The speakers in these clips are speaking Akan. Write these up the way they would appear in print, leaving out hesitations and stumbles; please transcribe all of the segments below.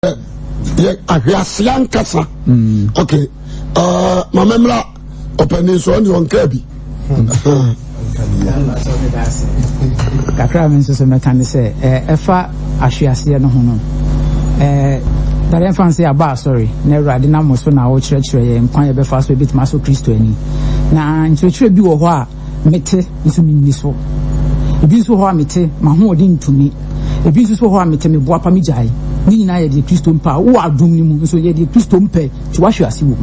Ahiasian Kasa. Okay. Mamemla opening so on Kirby. Kakra means so mekane say efa ahwiase no ho no dare fancy aba sorry na Awurade na mo so na wo kyerɛkyerɛ ye nkwan ye befa so bitima so Kristo ani na nkyerɛkyerɛ bi wɔ hɔ a mete nso minni so ebi nso hɔ a mete ma ho odi ntumi ebi nso hɔ a mete me boa pa me gyae ni nyina ye de Kristo mpa wo adom ni mu nso ye de Kristo mpa ti wahwiase wo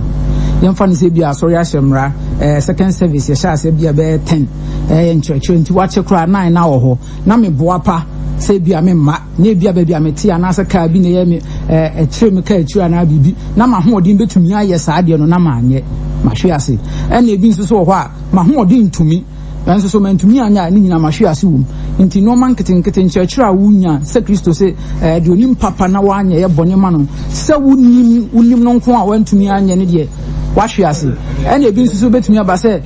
yɛmfa ne sɛ bia asɔre ahyɛmmra second service yɛhyɛ asɛ bia bɛyɛ 10 nkyerɛkyerɛ nti wakyɛ koraa 9 na wɔ hɔ na meboa pa sɛ bia me mma na bia baabi a mete anaasɛ kaa bi na yɛ me ɛkyerɛ me kaa akyiri anaa biribi na mahoɔden bɛtumi ayɛ saa deɛ no na maanyɛ mahwe ase ɛna ebi nso so wɔ hɔ a mahoɔden ntumi nanso so mantumi anya ne nyina mahwe ase wom nti nɔɔma nketenkete nkyerɛkyerɛ a wonya sɛ Kristo sɛ deɛ onim papa na wanyɛ yɛ bɔne ma no sɛ wonim no nko a wantumi anyɛ ne deɛ wahwe ase ɛna ebi nso so betumi aba sɛ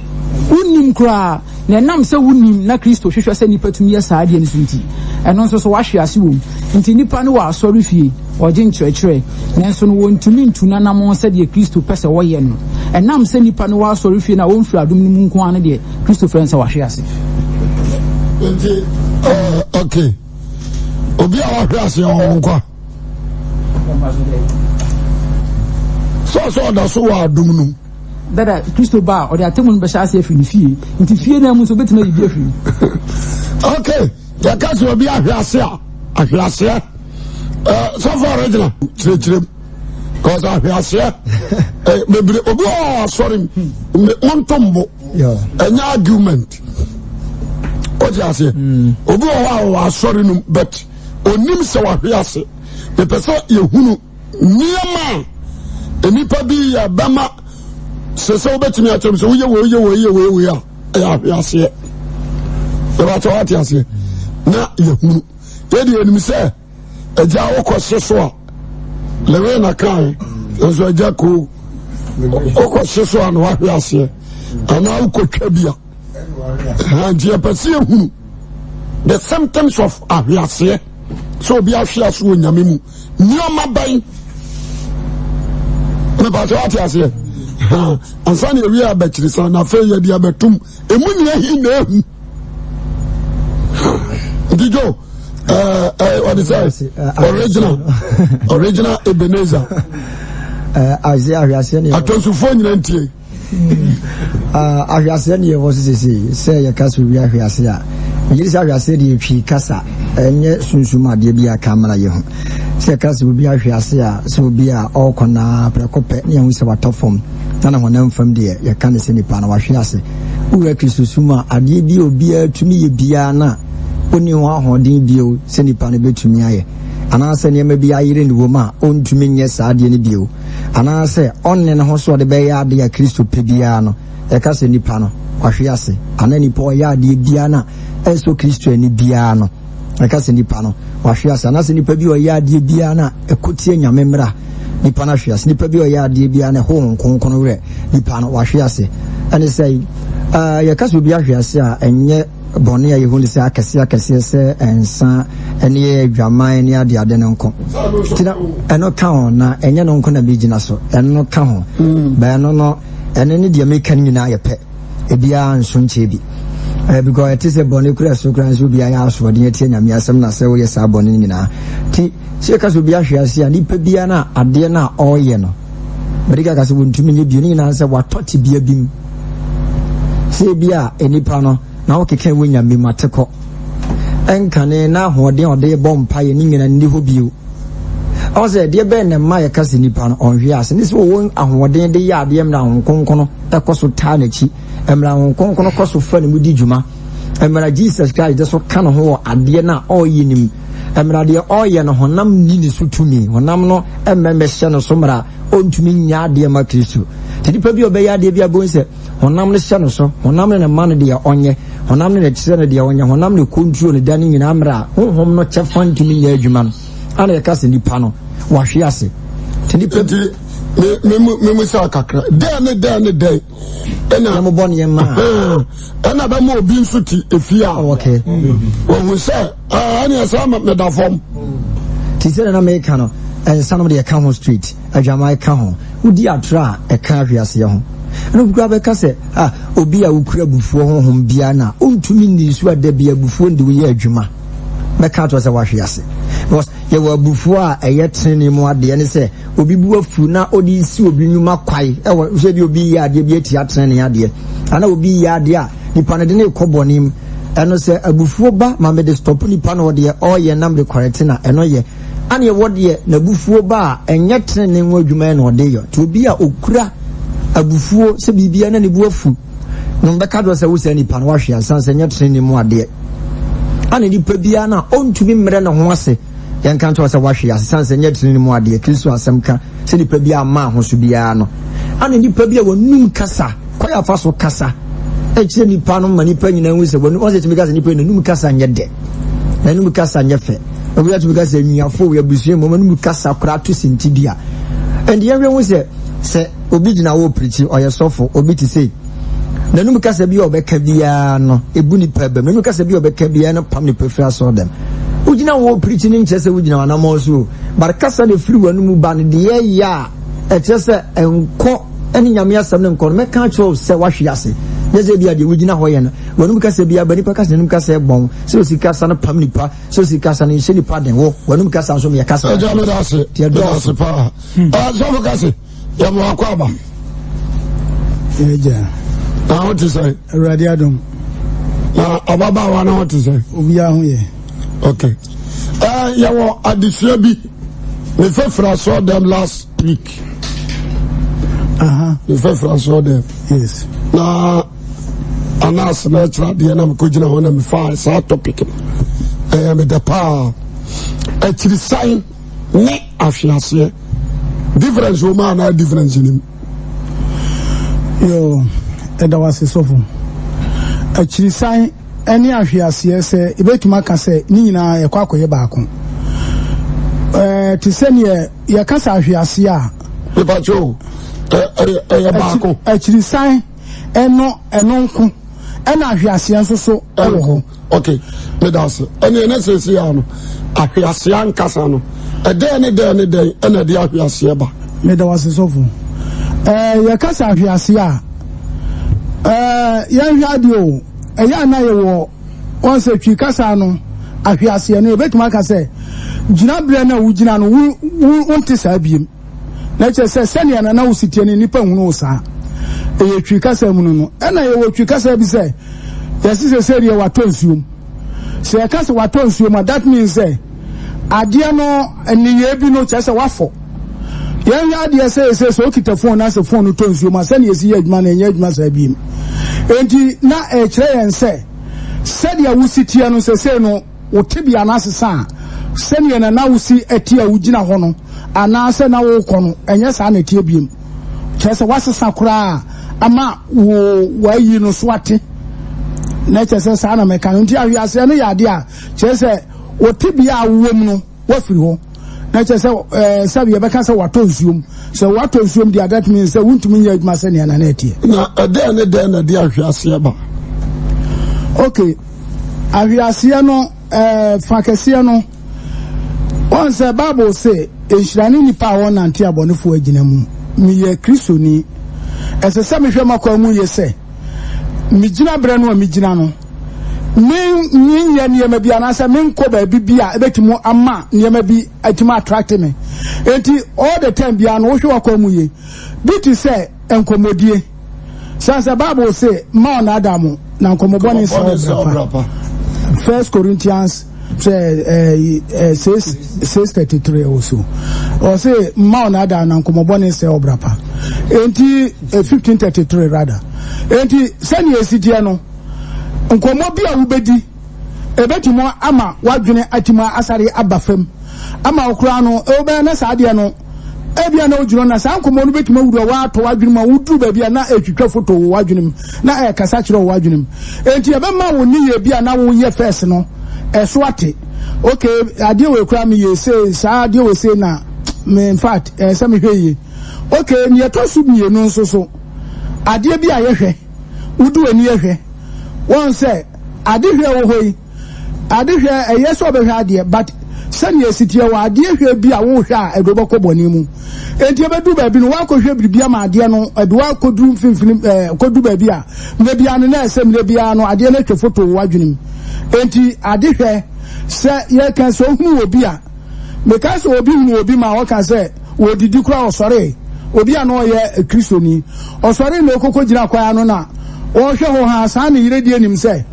wonim koraa na ɛnam sɛ wonim na Kristo hwehwɛ sɛ nipa tumi yɛ saa deɛ no so nti ɛno nso so wahwe ase wom nti nipa no wɔ asɔre fie ɔgye nkyerɛkyerɛ nanso no wɔntumi ntuna nam sɛ deɛ Kristo pɛ sɛ wɔyɛ no ɛnam sɛ nipa no wɔ asɔre fie na wɔmfiri adom no mu nko a no deɛ Kristo frɛ sɛ wahwe ase nti okay obi a wahwe ase ɔwɔ nkwa so da so wa adum no dada Kristo ba o de atemu no be sha ase afi ni fie nti fie na mu so betima yibi afi okay ya ka so obi ahwase so for original chire cause ahwase bebre obi o sorry montombo enya argument o ji ase obi o wa sorry no but onim se wa hwase be pese yehunu niema enipa bi ya bama sese obetimi atom so woye ya hwase e ba to atiase na yehunu yedi enim se eja wokose so a lewe na kan so eja ko okose so an wa hwase ana ukotwa bia anti apese ehunu the symptoms of ahwase so bi ahwase onyame mu nioma ban me ba to atiase ansani ewi abachiri san na fe ye dia betum emu ni ehi na ehu dijo what is that original Ebenezer Isaiah ahwiase ne atonsufo nyina ntie ahwiase ne wo sisi se ye kaso wi ahwiase a yiri sa ahwiase de twi kasa enye sunsuma de bia kamera ye ho se kaso bi ahwiase a se obi a okona prekope ne hu se watofom na honam fam de ye kan se nipa na wahwiase uwe Kristo suma ade bi obi atumi ye bia na oni ho ahodin bio se nipa ne betumi aye ana se ne ma bi ayire ne woma ontumi nye saa de ne bio ana se onne ne ho so de be ya de ya Kristo pe bia no e ka se nipa no wahwiase ana nipa o ya de bia na eso Kristo ani bia no e ka se nipa no wahwiase ana se nipa bi o ya de bia na ekotie nyame mra nipa na hwiase nipa bi o ya de bia na ho nkonkon wre nipa no wahwiase ane sei ya ka so bi ahwiase a enye bɔne a yɛhu ne sɛ akɛseɛ sɛ ɛnsa ɛne adwaman ne ade no nko tina ɛno ka ho na ɛnyɛ no nko na bɛgyina so ɛno ka ho bɛɛno no ɛne ne deɛ meka no nyinaa yɛpɛ ebiaa nso nkyɛ bi because ɛte sɛ bɔne kura so kura nso obiaa yɛ asoɔden atie nyame asɛm na sɛ woyɛ saa bɔne no nyinaa nti sɛ yɛka sɛ obi ahwe ase a nipa biaa no a adeɛ no a ɔreyɛ no bɛde ka sɛ wɔntumi nyɛ bio ne nyinaa sɛ watɔ te bia bi mu sɛ bia nipa no na okeke wo nyame mateko enkane na hoɔden ɔde bɔ mpae ni nyina ni ho bio ɔsɛ de bɛ ne ma yɛ kase nipa no ɔhwe ase ne sɛ wo ahoɔden de yɛ ade mra honkonkono ɛkɔ taa n'akyi mra honkonkono kɔ so fa ne mu di dwuma mra Jesus Christ de so ka no ho adeɛ na ɔyɛ nim mra de ɔyɛ no honam ni ne so tumi honam no mmɛmɛ hyɛ no so mra ɔntumi nya adeɛ ma Kristo te nipa bi ɔbɛyɛ adeɛ bi abon sɛ honam ne hyɛ no so honam ne ma no de ɔnyɛ honam ne tse ne de ɔnyɛ honam ne control ne dani nyina mra honhom no kyɛfa ntumi nya adwuma no ana yɛ kase nipa no wahwe ase te nipa me sa kakra den ena mo bɔne ma ena ba mo obi nso ti efia okay wo sɛ ani asa me da fom ti sɛ na me ka no and some of the account street a Jamaica home who diatra a carrier home. And grab a cassette, Obia Ukra before home Biana, to me, sweat there be a buffoon the year Juma. My cat was a wash yase. Was you were before a yet training more the and say, Obi Bufuna, Odi, so be you maquai, I said you'll be ya, dear training idea. And I will be ya, dear, the Panadine Cobonim, and I say a bufuba, Mamma de Stopoli Pano, dear, or your number correctina, and no ye. And your word ye, the bufuba, and yet training word you man or day, to be a ukra. Abufuo se bibia na ne buafu no mbeka do se wo se ni pan wa hwe asanse nya training mu ade ana ni pabia na ontumi mmere na ho ase yan kan to se wa hwe asanse nya training mu ade kristo asamka se ni pabia ma ho so bia no ana ni pabia wonum kasa kwaya fa so kasa e kire ni pan ma ni pa nyina hu se wonu se timi kasa ni pa num kasa nya de na num kasa nya fe obi atu kasa nyiafo we abusue mo num kasa kra to sintibia and ye we se obi gina wo preach or yesofo obi ti say nanum kasa bi obeka bia no ebu ni pebem nanum kasa bi obeka bia no pam ni prefer so dem ugina wo preach ni nche se ugina wana mo so bar kasa de free wanu mu ba ne de ya e che se enko eni nyame asem ne nko me kan cho se wahwe ase yeze bia de ugina ho ye no wanu kasa bia ba ni pa kasa nanum kasa e bon se o sika sa na pam ni pa se o sika sa ni se ni pa den wo wanu kasa so me kasa ja me da se do pa so fo kasa ya mo akwaba eja na what to say radiadom na ababa wa na what to say obi ahu ye okay ya wo adisua bi me fefra saw them last week me fefra saw them yes na anas na tra de na ko gina ho na me fa sa topic me the power actually sign ne afiase difference woman na difference in yo edawase sofo akiri san eni ahwease se ibetuma ka se ni nyina ye kwa akoye baako ti se ne ye kasa ahwease a ebacho baako akiri san eno nko ena ahwease nso so ewo ho okay me das eni na se se ya no ahwease ankasa no eden ena de ahwease ba me dawase sofo ya kasa ahwease a ya hwadio ya na ye wo on se twi kasa no ahwease no betuma ka se gina bre na wu gina no wu onte sa biem na che se sene na wu sitie ni nipa hunu sa ye twi kasa mu no na ye wo twi kasa bi se ya se se ye watonsuom se ya kasa watonsuom that means say ade no eniye bi no che se wafo yan ya de say so okita phone na se phone to nsuo ma se ne yesi adwuma na enya adwuma sa biem enti na e kire yen se dia wusitie no se no wotebia na asesa se ne na wusi etia wugina ho no ana se na wo kɔ no enya sa na tie biem kire se wasesa kura ama wo wayi no so ate na kire se sa na meka no nti ahwiase no ya de a kire se wotebia awom no wafiri ho na che se sabi e beka se watonsuom se watonsuom dia that means se wuntumi nya adwuma se ne na etie na den na dia ahwease ba okay ahwease no fakese no on se bible say enhirani ni pa won nante abonefo agina mu mi ye kristoni ese se me hwe makwa mu ye se mi gina bre no mi gina no min ya niema bi anasa min ko ba bibia ebetimu ama niema bi atima attract me enti all the time bia no hwe akwa mu ye biti se enkomodie sansa bible say ma na adamu na nkomobone se obrapa 1 Corinthians 6:33 also or say ma na adamu na nkomobone se obrapa enti 15:33 rather enti sani esitie no nkomo bia wubedi ebetimo ama wadwene atima asare abafam ama okura no ebe na saade no ebia na ojuro na sa nkomo no betimo wuro wa to wadwene ma wudu ba bia na etwitwa foto wo wadwene na kasa kire wo wadwene enti ebe ma wo ni ye bia na wo ye first no eso ate okay ade we kura me ye say sa ade we say na me in fact say me hweye okay ni eto su bi no nso so ade bia ye hwe wudu ani ye hwe won say adihwe wo hoyi adihwe eyeso obehwe ade but sani esitie wa ade hwe bi a wo hwe a edobo koboni mu enti ebedu ba bi no wa ko hwe bibia ma ade no edo akodu mfimfini kodu ba bi a me bia no na esem le bia no ade na twe photo wo adwenim enti ade hwe se ye kan so hu obi a me ka so obi hu obi ma wo ka se wo didi kura osore obi a no ye kristoni osore na okoko gina kwa no na wo hwe ho ha sa ne yire die nim se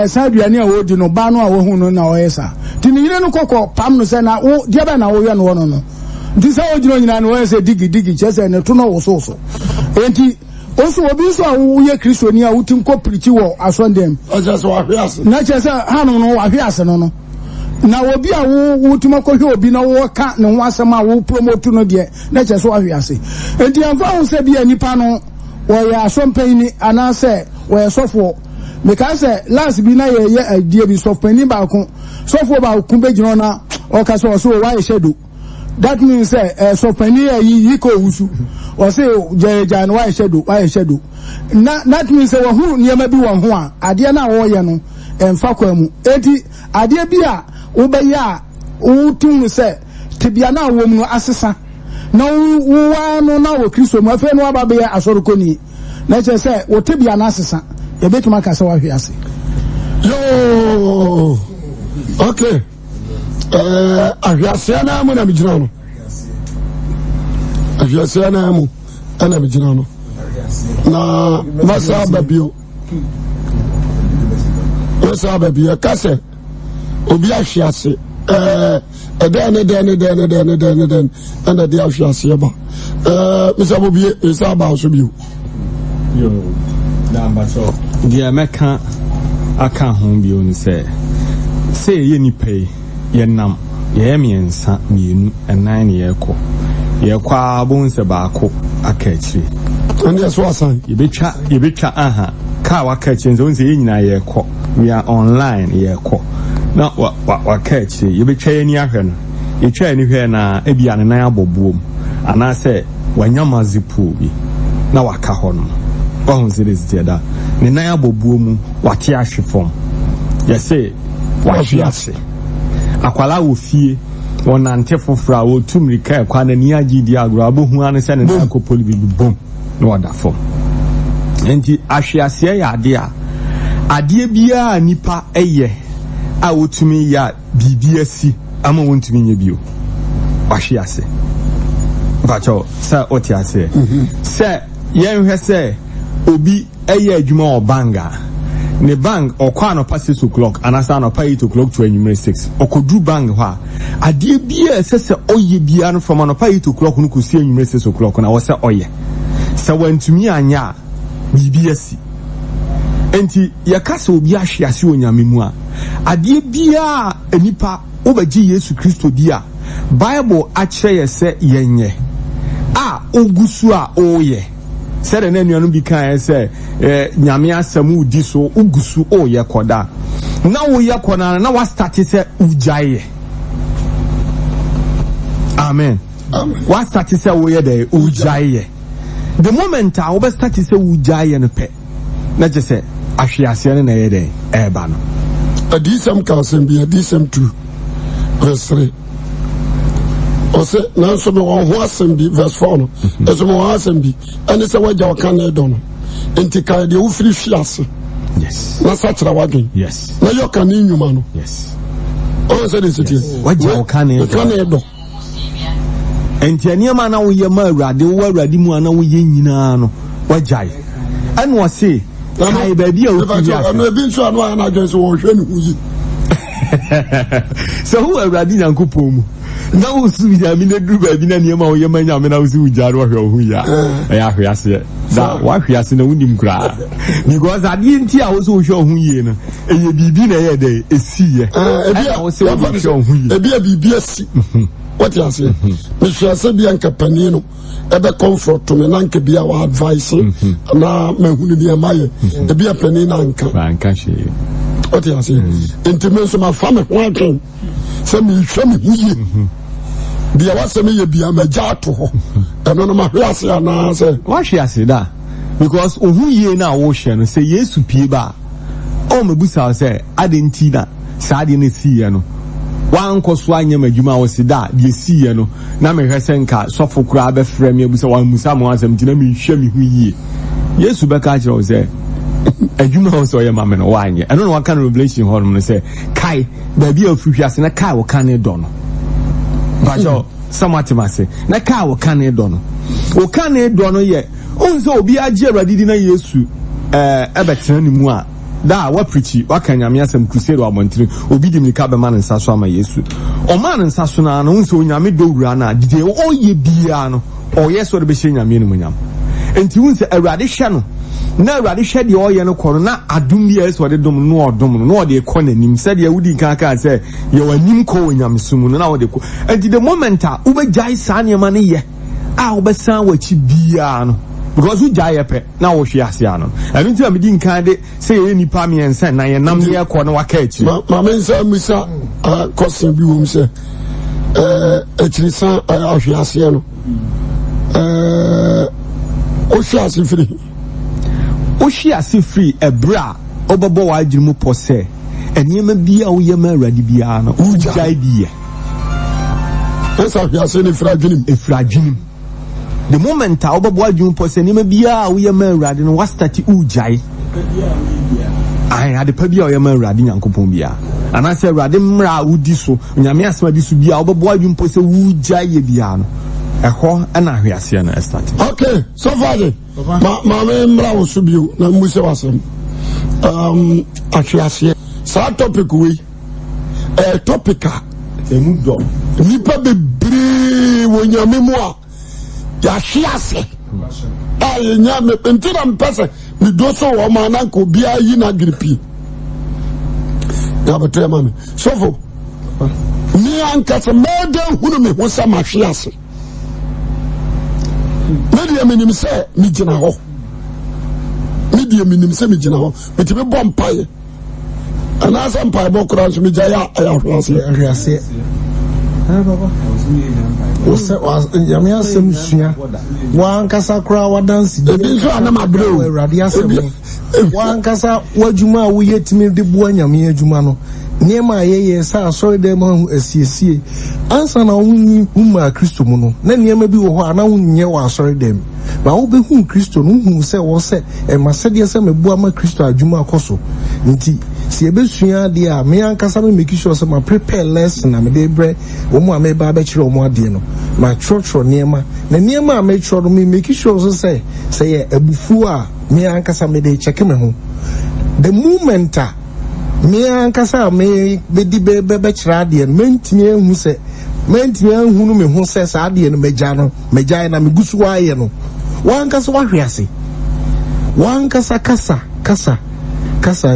sa duane a wo di no ba no a wo hu no na wo yesa ti ni yire no kokko pam no se na wo dia ba na wo ye no no ndi sa wo gino nyina no wo se digi chese ne to no wo so enti oso obi so a wo ye kristoni a wutim ko prichi wo asondem oje so wa hwiase na chese ha no wa hwiase no na obi a wo wutim ko hwe obi na wo ka ne ho asem a wo promote no de na chese wa hwiase enti amfa ho se bi anipa no wo ya asompan ni anase wo ye sofo because last bi na ye idea bi sofani ba ko sofo ba ku be gino na o ka so wa ye shadow that means sofani yi ko wusu o say jeja no wa ye shadow na that means wo hu niam bi won ho a ade na wo ye no emfa kwa mu eti ade bi a wo be ya wo tun se tibia na wo mu no asesa na wo wa no na wo kristo mu afa no aba be ya asoroko ni na che se wo tibia na asesa yebetuma ka se wa hwiase yo okay ahwiase na mu na mijina no ahwiase na mu ana mijina no na masa babio kase obi ahwiase den and the ahwiase ba misa bobie misa ba so bio yo number so dia meka aka ho bi on say ye ni pay ye nam ye miensa mienu enan ne ye kwa bon se ba ko aka chire and yes what sign ye betwa aha ka waka chire so say ye nyina ye ko we are online ye ko na wa ka chire ye betwa ye ni ahwe no ye twa ni hwe na ebia ne nan abobuom ana se wanyamazipu bi na waka ho no wahun series da ne nan abobuo mu wate ahwe fom yese wahwiase akwala wo fie wonante fofra wo tumrika kwa na ni agidi agro abohu ane se ne nan kopoli bi bom no wada fom enti ahwiase ya ade bia nipa eye a wotumi ya bibiasi ama wontumi nya bio wahwiase bacho sa otiase se yenhwe se obi eye adwuma obanga ne bank okwa no pass 6 o'clock anasa no pay 8 o'clock to anwumre 6 okodu bank ho ade bia sese oye bia no from no pay 8 o'clock no kusi anwumre 6 o'clock na wo se oye se wantumi anya bibiasi enti yakasa obi ahwiase onyame mu a ade bia enipa obaji Yesu Kristo dia Bible akire yese yenye a ogusu a oye sere na nuanu bi kan ese nyame asamu di so ugusu oye koda na oye kona na wa start se ujaye amen wa start se oye de ujaye the moment a we start se ujaye no pe na je se ahwiase na ye de eba no adisam ka asem 2 verse 3 ose na so me won ho asem bi verse 4 no eso me won asem bi ene se waja waka na edo no enti ka de wo firi hwiase yes na sa tira wagen yes na yo ka ni nyuma no yes o se de siti waja waka na edo enti aniama na wo ye ma awrade wo awrade mu ana wo ye nyina no wajai ane wo se kai ba bia wo firi hwiase na bi so anu ana adwen so wo hwe ne huyi so who awrade nyankopon mu na wo su ya mi na duru ba bi na niema wo ye manya me na wo su ujaro hwe ohu ya ya hwiase da wa hwiase na wunim kra because ade nti a wo so hwe ohu ye no eye bibi na ye de esiye ebia wo se wo hwe ohu ye ebia bibi esi what you say me hwiase bia nkapani no ebe comfort to me na nke bia wa advice na mahunu bia maye ebia pani na nka she what you say enti so ma fa me ho atwen se me hwe me huye bia waseme ye bia maja to ho eno no mahwiase ana se wahwiase da because ohu ye na wo hwe no se Yesu pie ba o mebusa se adenti na saade ne siye no wan ko so anya madwuma wo si da de siye no na me hwese nka sofo kura be frɛ me abusa wan musa mo asem tina me hwɛ me hu yie Yesu be ka kire wo sɛ adwuma wo so ye ma me no wanye ɛno no waka no Revelation hɔ no sɛ kai ba bi afuhwi ase na kai wo ka ne dɔ no ba jo samatimase na kai wo ka ne dɔ no wo ka ne dɔ no ye onso obi agye Awurade di na Yesu ebetena ni mu a da wa preach wa kan nyame asem crusade wa montire obi di mika be man nsa so ama Yesu o man nsa so na no nso nyame do wura na dide o ye bia no o ye so de be hye nyame ni mu nyam enti unse Awurade hye no na Awurade hye de o ye no kɔ na adum bia eso de dom no odom no de kɔ nanim se de wudi kan ka se ye wanim kɔ nyame sumu no na wo de kɔ enti the moment a wo be jai sa ne ma ne ye a wo be san wa chi bia no because we jaya pe na wo hwe ase ano enu ti amedi nkan de say ye nipa me ense na ye nam ye ko no waka achi ma me nsa musa question bi wo mse echirisan ahwe ase no o hwe ase free ebra obabo wa agiru po se enema bia wo ye ma Awurade bia no wo jai bia esa hwe ase ne fra dwenim the moment a obabo adwun po se nima bia wo ye ma Awurade no wa start ujai ai ade pa bia wo ye ma Awurade Nyankopon bia ana se Awurade mra wudi so nyame asema di so bia obabo adwun po se ujai ye bia no eho na hwe ase na start okay so far ma me mra wo so bio na mu se wasem ahwe ase sa topic we topica emu do nipa bebre wo nyame mu a ya hiase ay nyame pentira mpese ni doso wo ma na ko bia yi na gripi ya betre mame sofo ni ankasa meden hunu me ho sa ma hiase media minim se mi gina ho metibe bompaye ana sa mpaye bokura so mi jaya hiase yami asem sua wan kasa kura wadansi ebi so ana mabreu Awurade asem wan kasa wadwuma wo yetimi de bo anyame adwuma no niema ayeye sa sorry dem hu asiesie ansa na wunyi umma Kristo mu no na niema bi wo ho ana wunye wa sorry dem ba wo be hu Kristo no hu se wo se e masede se mebu ama Kristo adwuma akoso nti si ebesua de a me ankasa me make sure say ma prepare lesson na me dey bre wo mu ame ba ba kire wo mu ade no ma trotro niema na niema a me tro no me make sure say ye abufu a me ankasa me dey check me ho the moment a me ankasa me be di be kire ade no mentimi ehu se mentimi ehu no me ho se sa ade no meja na me gusu aye no wankasa wahwe ase wankasa kasa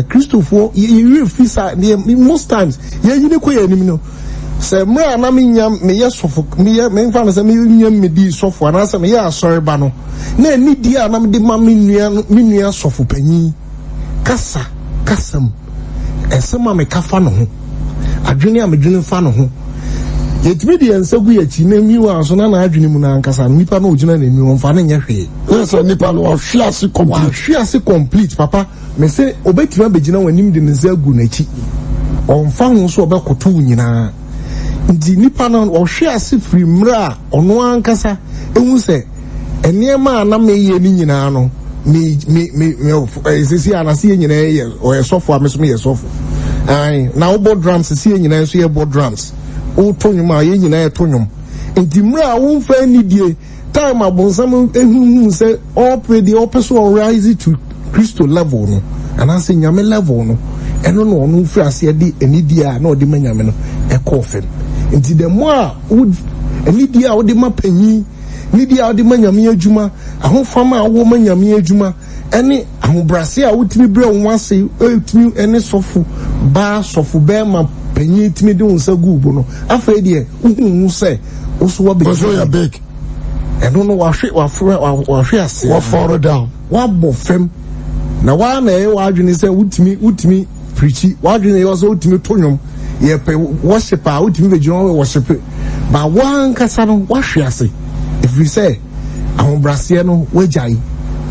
Christopher you fisa most times ye yine ko ye nim no se mra na me nyam me ye sofo me mfa na se me nyam me di sofo na se me ye asori ba no na ni di a na me de ma me nua sofo panyi kasam esema me kafa no ho adwene a me dwene fa no ho yetimi di ensagu ye chi na mi wa so na adwene mu na ankasa nipa na ogina na mi won fa na nya hwe so nipa no wa hwiase complete papa me say obetima begina wanim de nzagu na chi onfa ho so obekoto nyina ndi nipa na o hwiase free mra ono ankasa ehu se eniema na me ye ni nyina no me sisi anase ye nyina ye o sofo ameso ye sofo ai na obo drums sisi ye nyina so ye bo drums o tonyum a ye nyina ye tonyum ndi mra wo fa ni die time abonsam ehu se operate the opposite rise to Christo level no and I say nyame level no eno no no fi ase di enidia na odi manyame no e kofem nti the more would enidia odi mapanyi nidia odi manyame adwuma ahofama awo manyame adwuma ene ahobrase a wotimi bre wonwase etimi ene sofo be ma panyi timi de wonsa gubo no afa de uhu se oso wa be ya big eno no wahwe ase wa fall down wa bofem na wa na e wa adwene se wutimi preachi wa adwene e so wutimi tonyom ye pe worship a wutimi bejino worship ba wa nkasa no wa hwe ase if we say ahobrase no wajai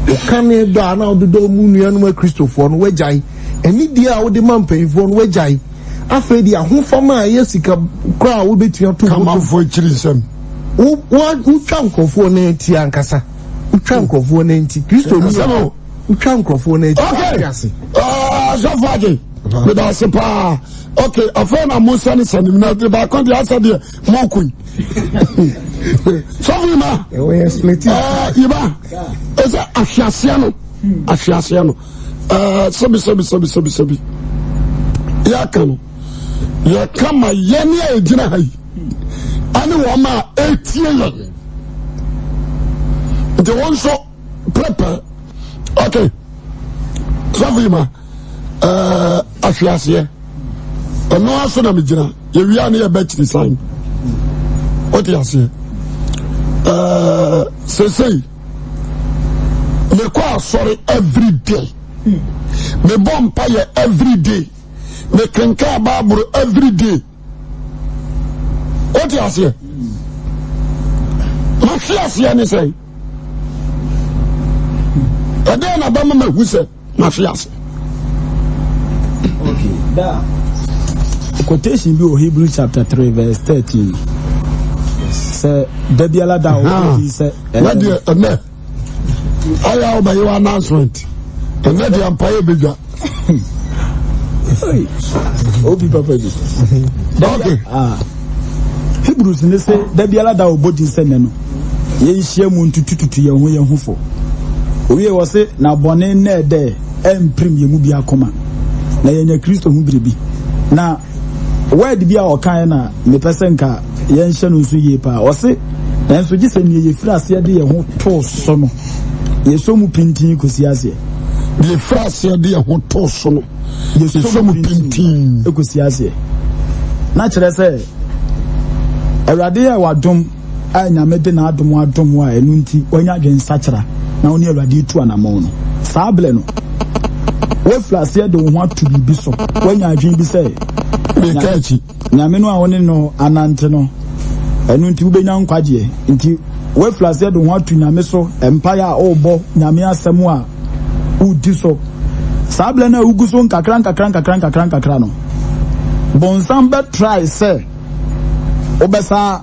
o kan e do na o do mu nua no Christopher no wajai eni dia o de mampanfo no wajai afei di ahofama a yesika kra wo betua to come for chirisem wo twa nkofo na enti ankasa wo twa nkofo na enti Kristo ni wo twa nkofo na enti okay Zafaje me da se pa okay afena Musa ni sanim na de ba kon de asa de mokun so we ma we split iba esa ahwiase no sobi ya kanu ya kama yeni a ejina hai ani wo ma etie ye de won so prepare okay so we ma ahwiase no aso na mejina ye wi ani ye battery sign what you say say me kwa sorry every day me bompa ye every day me kenka Bible every day what you say ma fiase ni say ade na ba ma hu say ma fiase okay da quotation bi o Hebrews chapter 3 verse 13 say dabiala da o he say na de na aya oba your announcement and na de empire bigger obi papa ji okay Hebrews ne say dabiala da o body say ne no ye nhia mu ntutututu ye ho fo owie wo say na bone na de emprim ye mu bi akoma na ye nya Kristo hu biribi na word bi a okan na me pesenka ye nhia no so ye pa o say na nso gise ne ye frase de ye ho to so no ye so mu pintin kosi ase ye frase de ye ho to so no ye so mu pintin kosi ase na kire say Awurade ya wadom a nyame de na adom a enu nti onya dwen sakira na oni Awurade tu anamo no saable no we flase de wo ho atu bibi so onya adwen bi say me kachi nyame no a woni no anante no enu nti ubenya nkwaje nti we flase de wo ho atu nyame so empire a obo nyame asemu a udi so saable na ugu so nkakran no bonsam be try say obesa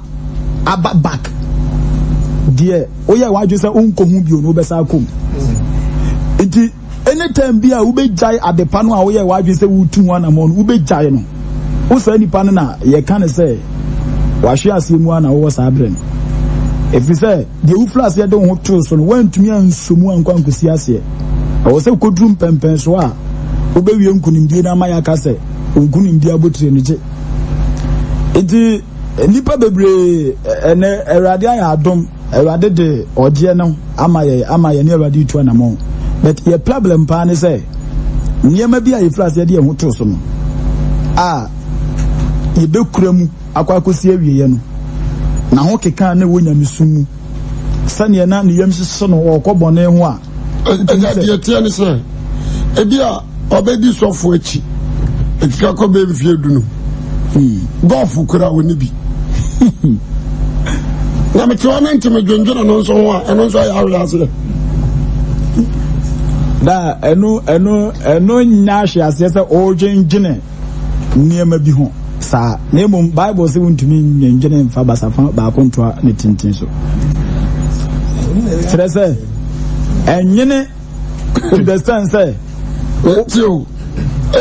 aba back die oye waju se onko hu bio no obesa kom enti anytime bia ube jai adepa no a oye waju se wutu hu na mo no ube jai no usa nipa no na ye kan se wahwe asemu ana wo sa abre no if say the uflas ye don ho to so no wantumi ansomu ankwankosi ase o se kodrum pempen so a ube wie nkunimdie na maya ka se nkunimdie abotire no je enti nipa bebre ene Awurade ya adom Awurade de oje no amaye ne Awurade tu anamo but your problem pa ne say niema bia ye frase de ho to so no ye bekuramu akwakosi awiye no na ho keka na wonya misumu sane na ne yam hyeso no okobone ho a de tie ne say e bia obedi sofo achi ekika ko be fie dunu golf kura woni bi na me tiwana ntime dwendwena no nso ho a eno nso ya awlase da eno nya hwe ase se o dwendwene niema bi ho sa na emom Bible se wontumi dwendwene mfa basafa ba kontoa ne tintin so trese enyene to the sense say tio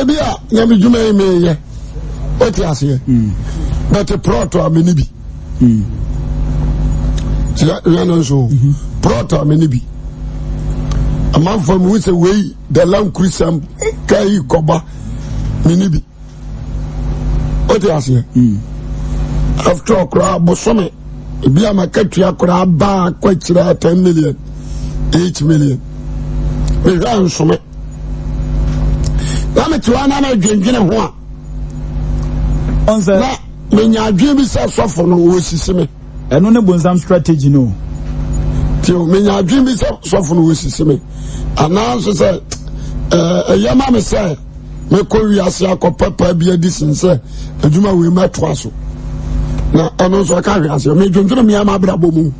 ebia nyame dwuma emeye oti ase but proto ameni bi ya no so proto ameni bi amam from we say we the land christian kai koba meni bi oti ase after okra bosome ebi amakatua akra ba kwachira 10 million 8 million we ran some na me tuana na dwendwene ho a onse na menya adwen bi sa sofo no wo sisi me eno ne bonsam strategy no tio menya adwen bi sa sofo no wo sisi me ananso say yama me say me ko wiase akopapa bi adison say adwuma we matwa so na anonso ka wiase me dwendwene me ama brabo mu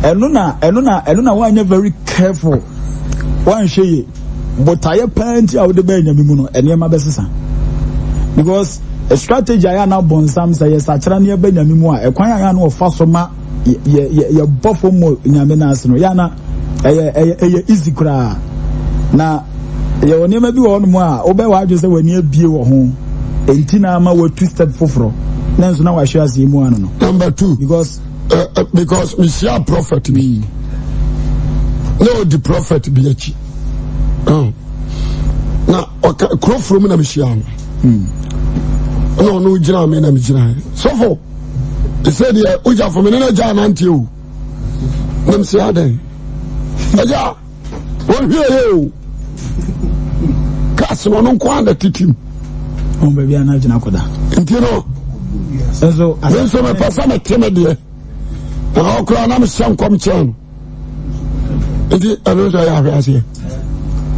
eno na wanya very careful wan hweye botaye plenty a wode be nyame mu no enema besesa because a strategy aya na bonsam say sachara ne be nyame mu a ekwan aya na ofa so ma ye bofo mo nyame na ase no ya na eye easy kra na ye onema bi wo no mu a obe wa adwo se wani abie wo ho enti na ma wa twisted foforo na nso na wa hwe ase mu ano no. Number 2 because we see a prophet be no the prophet be achi na crop from na mishia no jina me na mjina so for he said yeah uja for me na ja na ntie o nem se adan aja won hie o kas no no kwa da titim on be bia na jina koda ntie no so me pasa me teme de na okra na me san kom chen ntie anu so ya hwe ase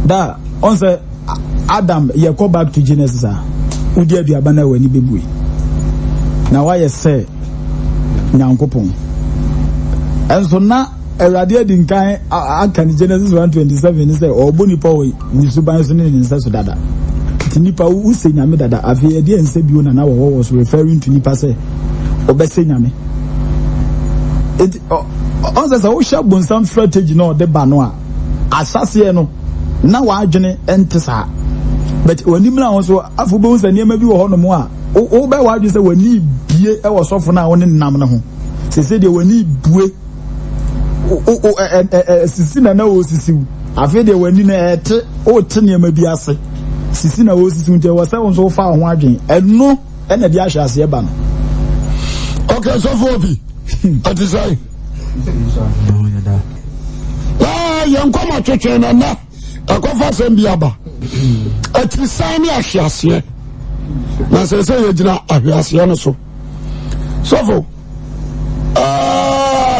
da on say Adam ye go back to Genesis udi aduaba na wani bebue na wa ye say nyankopon enso na Awurade adi nkan aka ni Genesis 1:27 say oboni pa we ni suban so ne nsa so dada nipa u se nyame dada afi ye de nsa bio na wo was referring to nipa say obese nyame it on say wo sha bonsam strategy no de ba no a asase no na wa adwene entesa but wani mna won so afubo unsa niema bi wo hono mo a wo be wa adwene say wani bie e wo sofo na woni nam ne ho se de wani bue sisi na wo sisi afi de wani na ete o te niema bi ase sisi na wo sisi unte wo se won so fa ho adwene eno ena de ahwe ase e ba no okay so for bi atisai no ya da yankoma twetwe na akofa sembiaba atisan ni ahwiase na sese yegina ahwiase no so sofo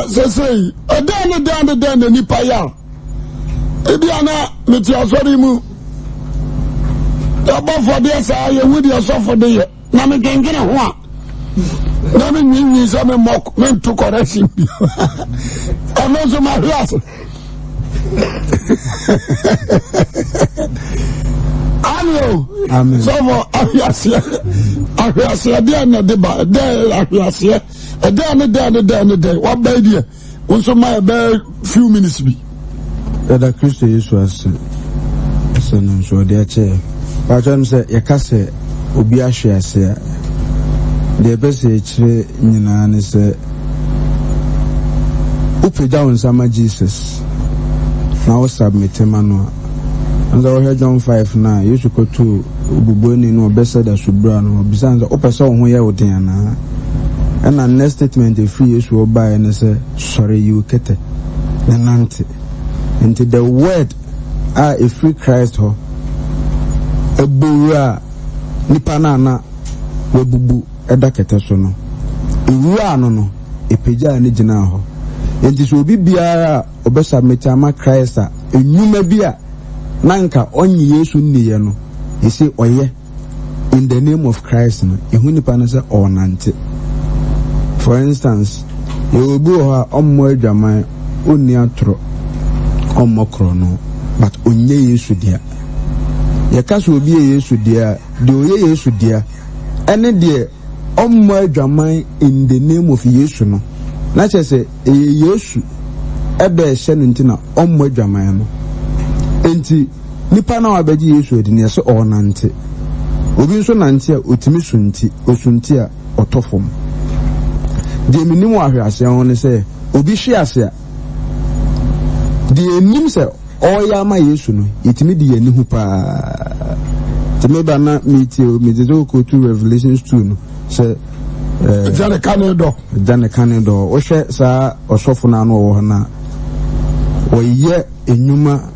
sese adan nipa ya ebiana meti asori mu abofo de sa ye wudi asofo de ye na me gengene ho a na me nyinyi so me mok me to correction amozo ma hwiase Amen. So for ahiasia de na de ba de ahiasia de what by there also my be few minutes be da Kristo Yesu ase no so de ache ba jam say yakase obi ahwiase de be se chire nyina ne se upeda on sama Jesus na o submit mano anza o John 5 na Yesu ko to ububoni no obesa da subra no bisanza o pesa ho ye odin na and the next statement the free Yesu oba and say sorry you kete na nante into the word a free Christ ho ebura nipa na webubu eda kete so no ewura no epeja ne gina ho enti so obi biara obesa metama Christ a enyuma bia nanka onyi Yesu nniye no ese oye in the name of Christ no ehu nipa na say onante. For instance, you will go her on more Jamai, only a tro on Mokrono, but only Yesu dear. Your cast will be a Yesu dear, the Yesu dear, any dear on more Jamai in the name of Yesu. No, not as a Yesu, a bear Shenantina on more Jamai. Enti Nipana Abeji Yesu, the near so or Nante. Ubinson Nantia, Utimisunti, Osuntia, or Tofum. The minimum ahwiase on say obi hwiase the enim say oya ma Yesu no itimi de yani hu pa temeba na metio ko to Revelations 2 no say Jane Canado o hwe sa osofo na no wo na oye enyuma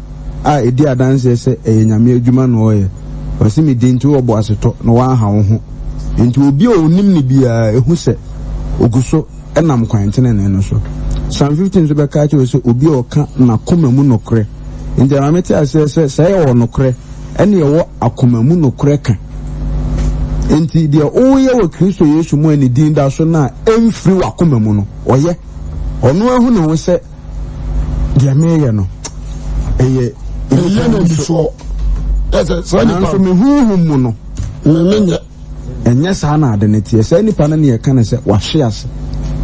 a edi adanse say enyame adwuma no oye osimi dintu obo aseto no wa ha wo ho enti obi onim ne bia ehu say oguso enam kwantene no so Psalm 15 so be ka che so obi oka na komamu nokre inde amete asese say wo nokre ene ye wo akomamu nokre ka enti de oye wo Kristo Yesu mu ani din da so na emfiri wa komamu no oye ono ahu ne wo se de ameye no eye no so so nipa me huhu no me enye saa na ade ne tie saa nipa na ne ka na se wahwe ase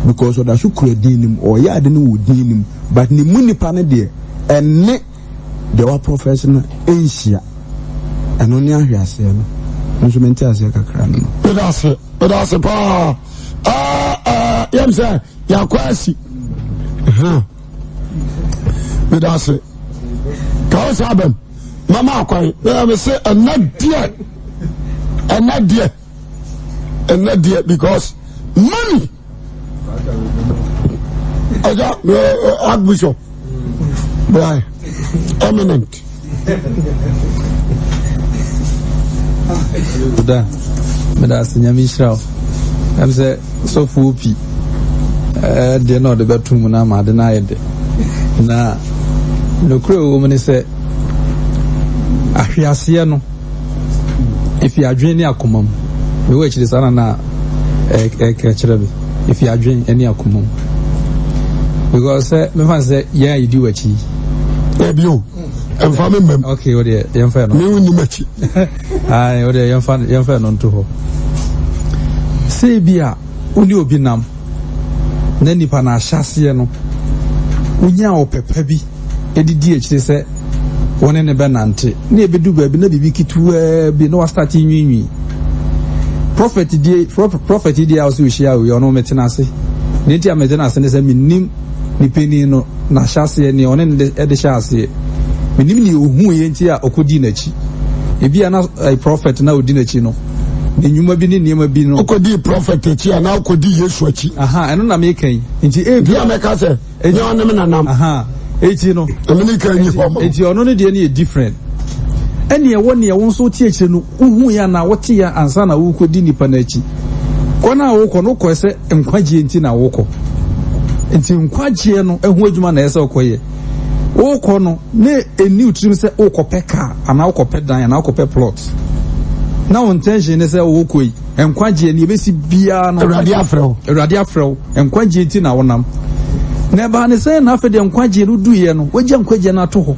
because oda so kura dinim or ya ade ne wo dinim but ne mu nipa ne de enne de wa professional enhia eno ne ahwe ase no nso mente ase kakra no pedase pa yam say ya kwasi pedase ka sabem mama akwan me say anadie because money Archbishop Brian eminent Meda senyami shraw am say so fupi de no de betum na ma de na yede na no kro wo mene say ahwiase no if you adwen ni akomam we we chiri sana na kire bi if you adwen any akomam because me fan say yeah you do wachi ebio emfame mem okay o de yemfa no me woni machi ai o de yemfa no nto ho se bia oni obi nam na nipa na ahyase no unya opepa bi edidi e chiri say wone ne benante na ebedu baabi na bibi kitu bi na wa start nwinwi prophet die also hia we ono metenase ne ti ametenase ne se minim ni peni no na hyase ne one ne de hyase minim ni ohu ye nti a okodi nachi ebi ana prophet na odi nachi no ne nyuma bi ne niema bi no okodi prophet achi ana okodi Yesu achi aha eno na me kan nti ebi ameka se enye onem na nam aha echi no America ni homo echi ono ne de ne different ene ye woni ye won so tie echi no uhu ya na wote ya ansa na wo kodi nipa na echi kona wo ko no ko se nkwagie nti na wo ko nti nkwagie no ehu adwuma na ese okoye wo ko no ne eni utrim se wo ko peka ana wo ko pedan ana wo ko pe plot na won tension ne se wo koi nkwagie ne besi bia no Awurade afrew nkwagie nti na wonam na ba ne say na fe de nkwagie no duye no wagya nkwagie na to ho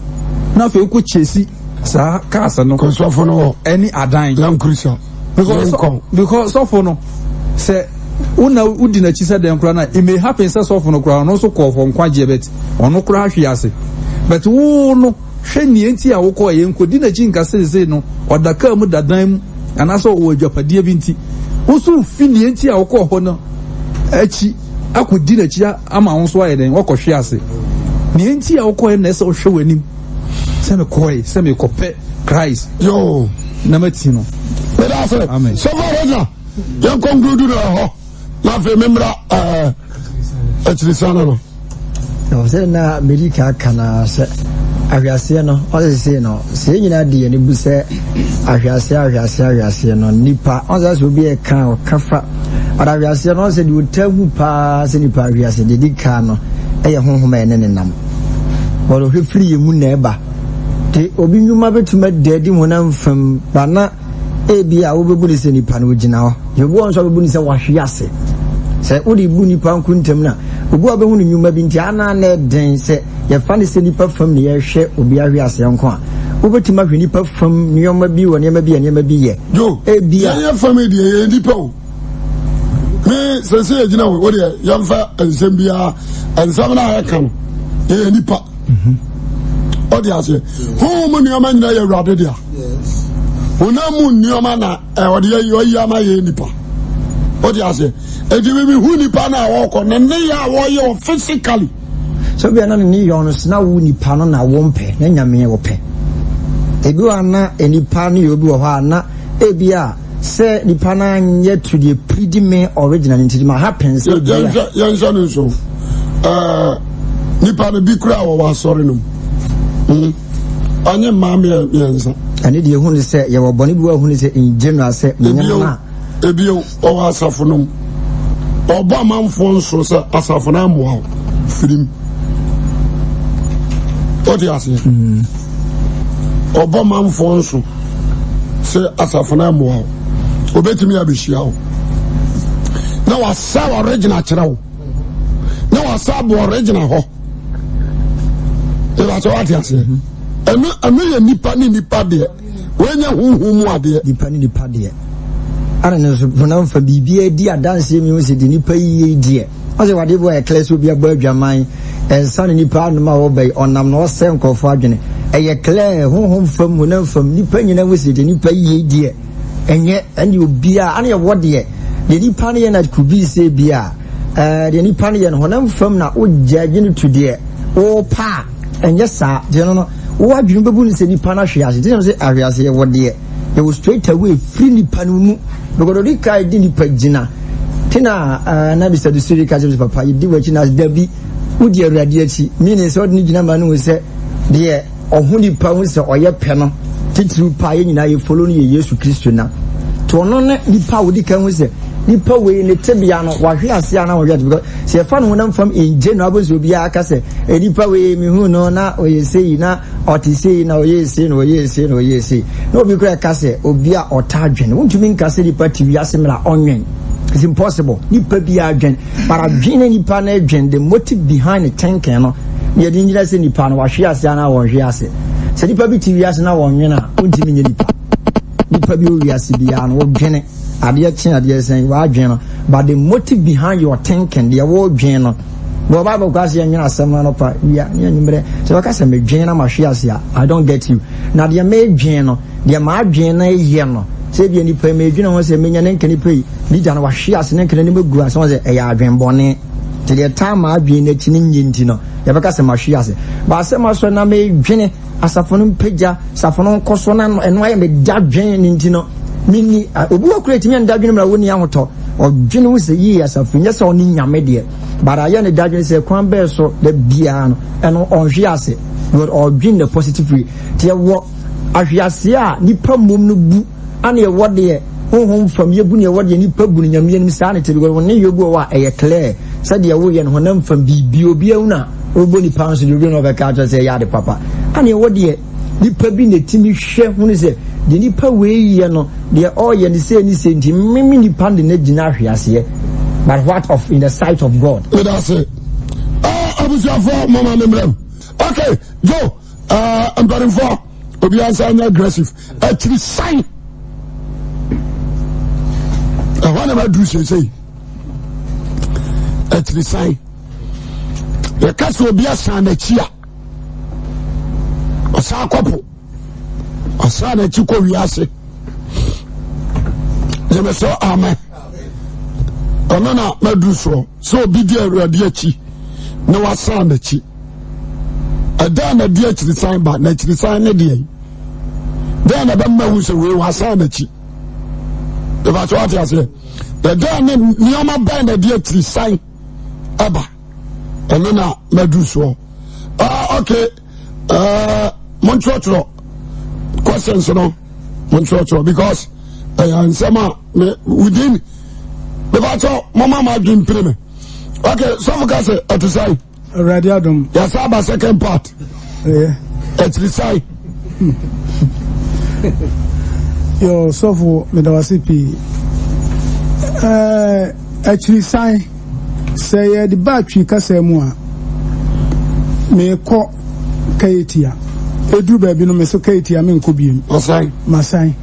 na fe ko chesi sa kasa no konsofo no any adan lam crucial because sofo no say una udi na chisa de nkura na it may happen say sofo no kura no so call for nkwagie bet ono kura ahwe ase but wo no hwe nie nti a wo ko ye nkodi na chi nka sese no odaka mu dadan mu anaso wo adwapadie bi nti wo so fi nie nti a wo ko ho no achi akodi na chi ama wo so ayeden wo ko hwe ase nie nti a wo ko na ese wo hwe wanim se me kope Christ yo na matino amen so far you conclude ho na fe memra atrisana no se na America kana se ahwiase no o se no se nyina de ne bu se ahwiase no nipa o se so bi e kan o kafa ahwiase no se di otahu pa se nipa ahwiase de di kan no e ye honhoma ene ne nam wo lo hwefiri emu na eba te obi nyuma betuma dedi mo na mfam bana ebi a wo bebu se nipa no gina ho yebu on so bebu ni se wahwiase se odi bu nipa nkuntem na obu abehu ni nyuma bi nti ana na den se ye fa ni se nipa fam ni ye hwe obi ahwiase nko a wo betuma hwe nipa fam nyoma bi wo nyoma bi ye jo ebi a ye fam di ye nipa o me se gina wo de yamfa ensem bia ensam na ya kan ye nipa odi ase ho mo nioma nyina ye Awurade dia ona mu nioma na odi ye yama ye nipa odi ase edi we hu nipa na wo ko ne ya wo ye physically so bia na ni yo no na wu nipa no na wo mpe na nyame wo pe ebi wa na enipa no ye obi wo ha na ebi a se nipa na nye to the predime original into ma happens yan so nipa no bi kura wo asori no anye maame yensa ane de hu ni se ye wo boni bi wa hu ni se in general se nyama ebio o asafo no obo amanfo nso se asafo na mo firim odi ase obo amanfo nso se asafo na mo obetimi abehia o na wasa original kirawo na wasa bo original ho eba so what you say enu ye nipa ni nipa de when you are there, depending the party. I don't know, for BBA, dear dancing music, the Nipa dear. As whatever a class will be a bird your mind, and son in the partner obey on I'm not saying conforging. A clear home from when from Nipa, you know, the Nipa dear. And yet, and you be any of what dear. The Nipanian that could be say beer. The Nipanian, when I'm from now, would judge to dear. Oh, pa, and yes, sir, general. What you remember say Nipana shares, it didn't say areas here what dear. They will straight away freely Panumu. Because the Rika didn't pay Gina. Tina, Nabisa, the Siri Kajas Papa, you do what you know, Debbie, would you radiate? Meaning, so Nijina Manu say, dear, or Holy Pounds or your penal, Titu Pine, and I follow you, Jesus Christian. To honor the power, the can we say, Nipa way in the Tibiano, while he has Siana or yet, because see a fun when I'm from in general will be a casse, a Nipa way, me who know now, or you say now, or to say now, yes, or yes, or yes. No, be great casse, or beer or targent. Won't you mean casse the party we are similar onion? It's impossible. Nipa be agent, but I've been any pan agent, the motive behind the tank, you know. You didn't just any pan, or she has done our yes. So Nipa be TV as now on Yena, won't you mean Nipa? Nipa be as Bian or Jenny. Adia saying, but the motive behind your thinking, the award journal. Well, Bible class, and someone up, so I can say, Jana Mashiasia, I don't get you. Now, the maid journal, the margin, yano. Say, the any pay me, you know, say, Minion can pay. Lidan was she as an enemy grass was a yard bonnet. Till the time I've been a chinintino, Yabacas and Mashias. But some of us made Jenny, as a phone pager, Safonon Cosonan, and why I made that Jenny intino. Mini, Ubu creating and Dagin Rawuniamoto, or Genuine years of Finas on Yamedia. But I am a Dagin say, Quambeso, the Biano, and on Giase, would all bring the positive free. Tia what Asia, Nipa Mumnu, and your what dear, home from Yabunia, what you need Pabun in your mean sanity, because when you go a clear, said the away and when I'm from Biona, Ubuni pounds in the room of a culture, say, Yadi Papa. And your what dear, Nipa being a Timmy chef, when is it? The Nipa way, you know, they are all you say, many pound in the Dinarias here, but what of in the sight of God? That's it. I was your for Mama. Okay, Joe, I'm very for Obiansa aggressive. Actually, sign. What am I do? Say, actually, sign. The cast will be a son, a chia. A sa couple. Asana chiko wiase jeme so amen onana maduso so bidi awurade achi na wasana chi ada na dia chi sign ba na chi sign ne dia da na ba mahu so we wasana chi the va so atiase the da ne nioma ba na dia chi sign aba onana maduso okay montrotro questions no montrotro because nsema within the vato mama ma dream prime okay so focus at the side already adam yes about second part at the side yo so for medawasipi actually sign say the battery kasa mu a me ko kaitia edu ba bi no me so kaitia me nko biem masai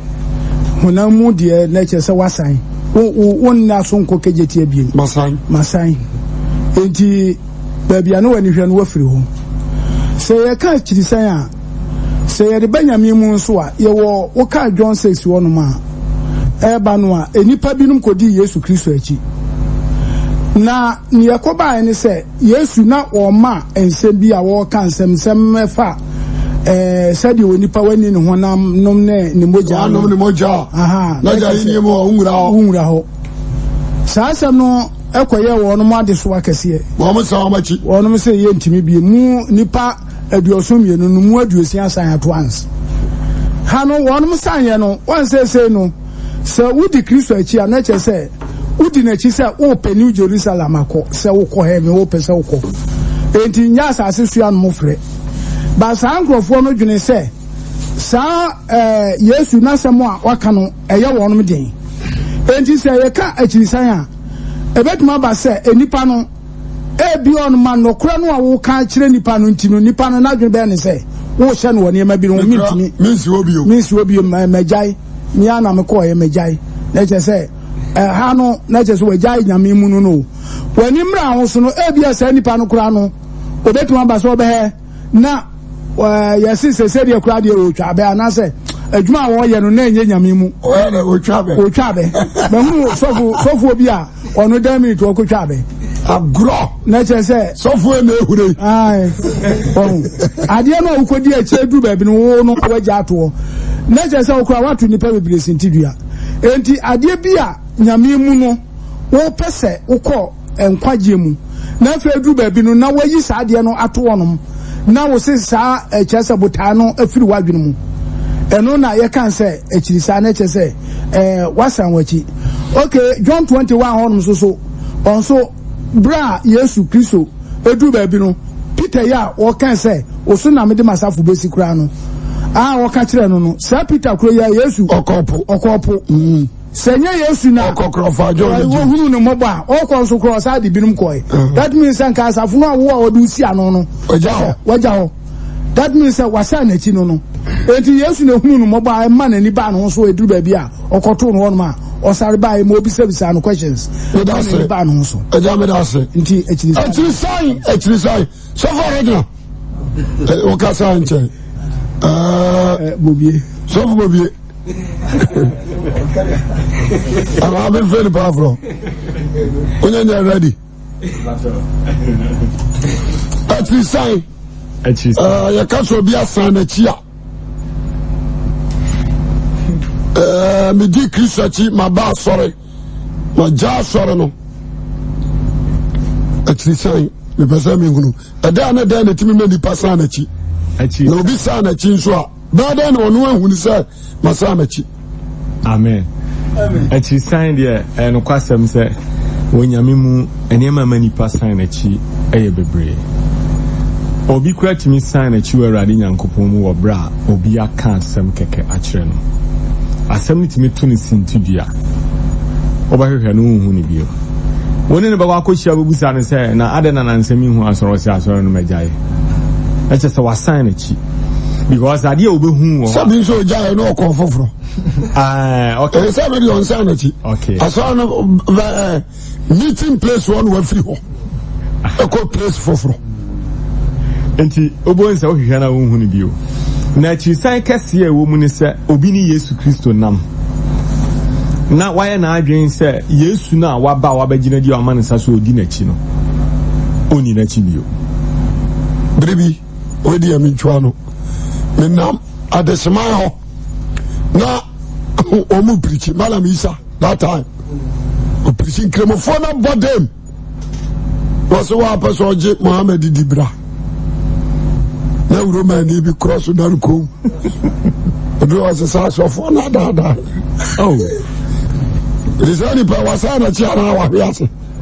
hunamu de na che se wasan won na so nko kejetia biem masai enti ba bia no wani hwe no wafiri ho se ye ka chiri san a se ye de banyame mu nso a ye wo ka John 6 wo no ma eba no a enipa binum kodi Yesu Kristo achi na ni yakoba ene se Yesu na o ma ensem bi a wo kan sem mefa said you nipa wani ne honam nom ne ni moja aha na ja yin mo unra ho sasa no ekoye wo no ma de so akese wo mo sa machi wo no se ye ntimi bi mu nipa aduosom ye no mu aduosi asan at once ha no wo no san ye no won se no se wudi Kristo achi a na che se wudi na chi se o pe New Jerusalem akọ se wo kọ he me wo pe se wo kọ enti nya asase sua no mo frɛ ba sa ankrofo no dwene se sa Yesu na semo a waka no eye wonom den enti se ye ka akirisan a ebetuma ba se enipa no ebi on man no kura no a wo ka kire nipa no ntino nipa no na dwene be ne se wo hye no woni ma bi no mintimi minsi obi magyae mi ana me ko ye magyae na che se ha no na che so wagyae nyame mu no wani mra ho so no ebia sa nipa no kura no obetuma ba so be na yesi se de kura de o twa be anase adwuma wo ye no na enye nyame mu o twa be ba hu sofu obi a ono da mi to ko twa be agro na che se sofu e na ehure ai ade no ukodi a che du ba bi no no wagya to na che se okura watu nipa bebre sintidua enti ade bi a nyame mu no wo pese ukọ enkwagye mu na fe du ba bi no na wayi sa ade no ato wonom na wo se sa chese botaa no afiri wadwene mu eno na ye kan se echirisa na chese wasan wachi okay John 21 honum so onso bra Yesu Kristo edu ba bi no Peter ya wo kan se oso na me de masafu besi kura no wo ka kire no sa Peter kuro ya Yesu okopo senye Yesu na okokrofa John wo hunu no moba okonso kuro sa de binum koy that means an ka asafu no wo odu si ano no waja ho that means wasa na chi no enti Yesu na hunu no moba ma na ni ba no so eduru ba bi a okoto no won ma osare ba mo bi service no questions ni ba no so me da se enti actually sai so far radio o ka sa nche bobie so bobie I'm very powerful. When you're ready. At least say, you can't be a son of Chia. Me di Christian, my boss, sorry. My jaw, sorry, no. At least say, the person who a day and a day, the team may be passing a chi. No be son of Chinsua. But then one who said, Masamachi. Amen. Actually, sign there and Quasam said, when Yamimu and Yama many pass sign a chi, a bebre. Or be quite to me sign a chew a radin and Kupumu or bra, or be a can't some keke acheno. Assembly to me tunis in Tibia. Over here, no hunibio. When in the Bawakocha Busan said, now other than answer me who has also on my jay. That's just our sign a chi. Because I deal with whom something so giant no confirm. Okay, somebody on sanity. Okay, I saw meeting place one with free home. A good place for. And the Obon saw Hana who you. Nachi sign Cassia woman said, Obini Yesu Christo nam. Now, why an arguing said, Yes, now, what about Abajina, your man is also dinachino. Only Nachibio. Baby, where do you mean, Chuano? Menam at the smile na omu preaching Malam Isa that time preaching cremophone about them was one person Mohammed Dibra na Roman be cross down come it was a source of one other oh this only power sign a channel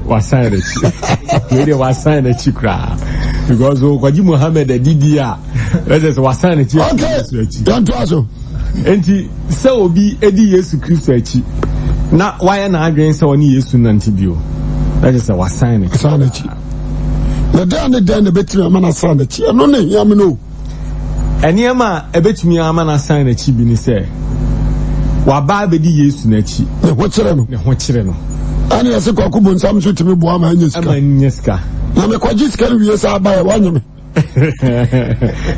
was signed it was signed a chikra because Kwaji Mohammed Didia let us was signed it okay don't also enti so obi edi Yesu Kristo achi na why na adwen se oni Yesu nantibio that is was signed it na dan betimi amana sign it no na hia me no eniema ebetimi amana sign it bi ni se wa ba bedi Yesu na achi ne ho kire no ani ase kwaku bonsam so timi bo ama nyeska na me kwaji skari wiye sa ba ya wanyeme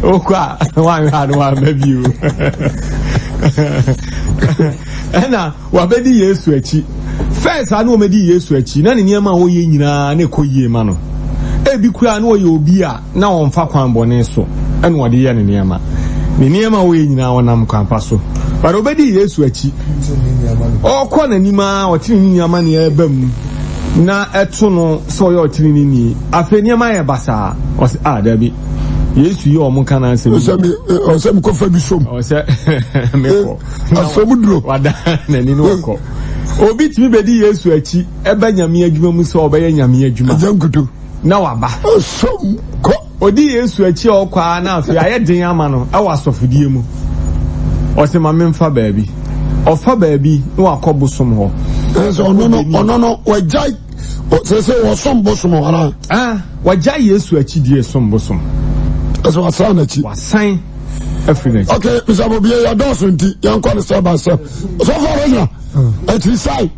okwa wan ha no ma biu ena wa bedi Yesu achi first anu o medi Yesu achi na ne niam a wo ye nyina na koyie ma no e bi kura na wo ye obi a na won fa kwan bone so ena wo de ye ne niam a wo ye nyina wonam kwan pa so but obedi Yesu achi okọ na nima o tiri niam na e bam na eto no so yo tiri ni afa niam a ye basa o se dabi Yesu yi omo kana nsem o se mi ko fa bi som o se meko asomudro wada na ni no ko obi timi bedi Yesu achi eba nyame adwuma mu so obeye nyame adwuma jankuto na waba som ko odi Yesu achi okwa na afi aye den ama no e wasofudie mu o se ma memfa baabi ofa baabi no akobo som ho so no wajai se wo som bosom ana wajai Yesu achi die som bosom eso wasan achi wasan Definitely. Okay, Mr. Bobie, you don't want to. You can't step by step. So far, at his side.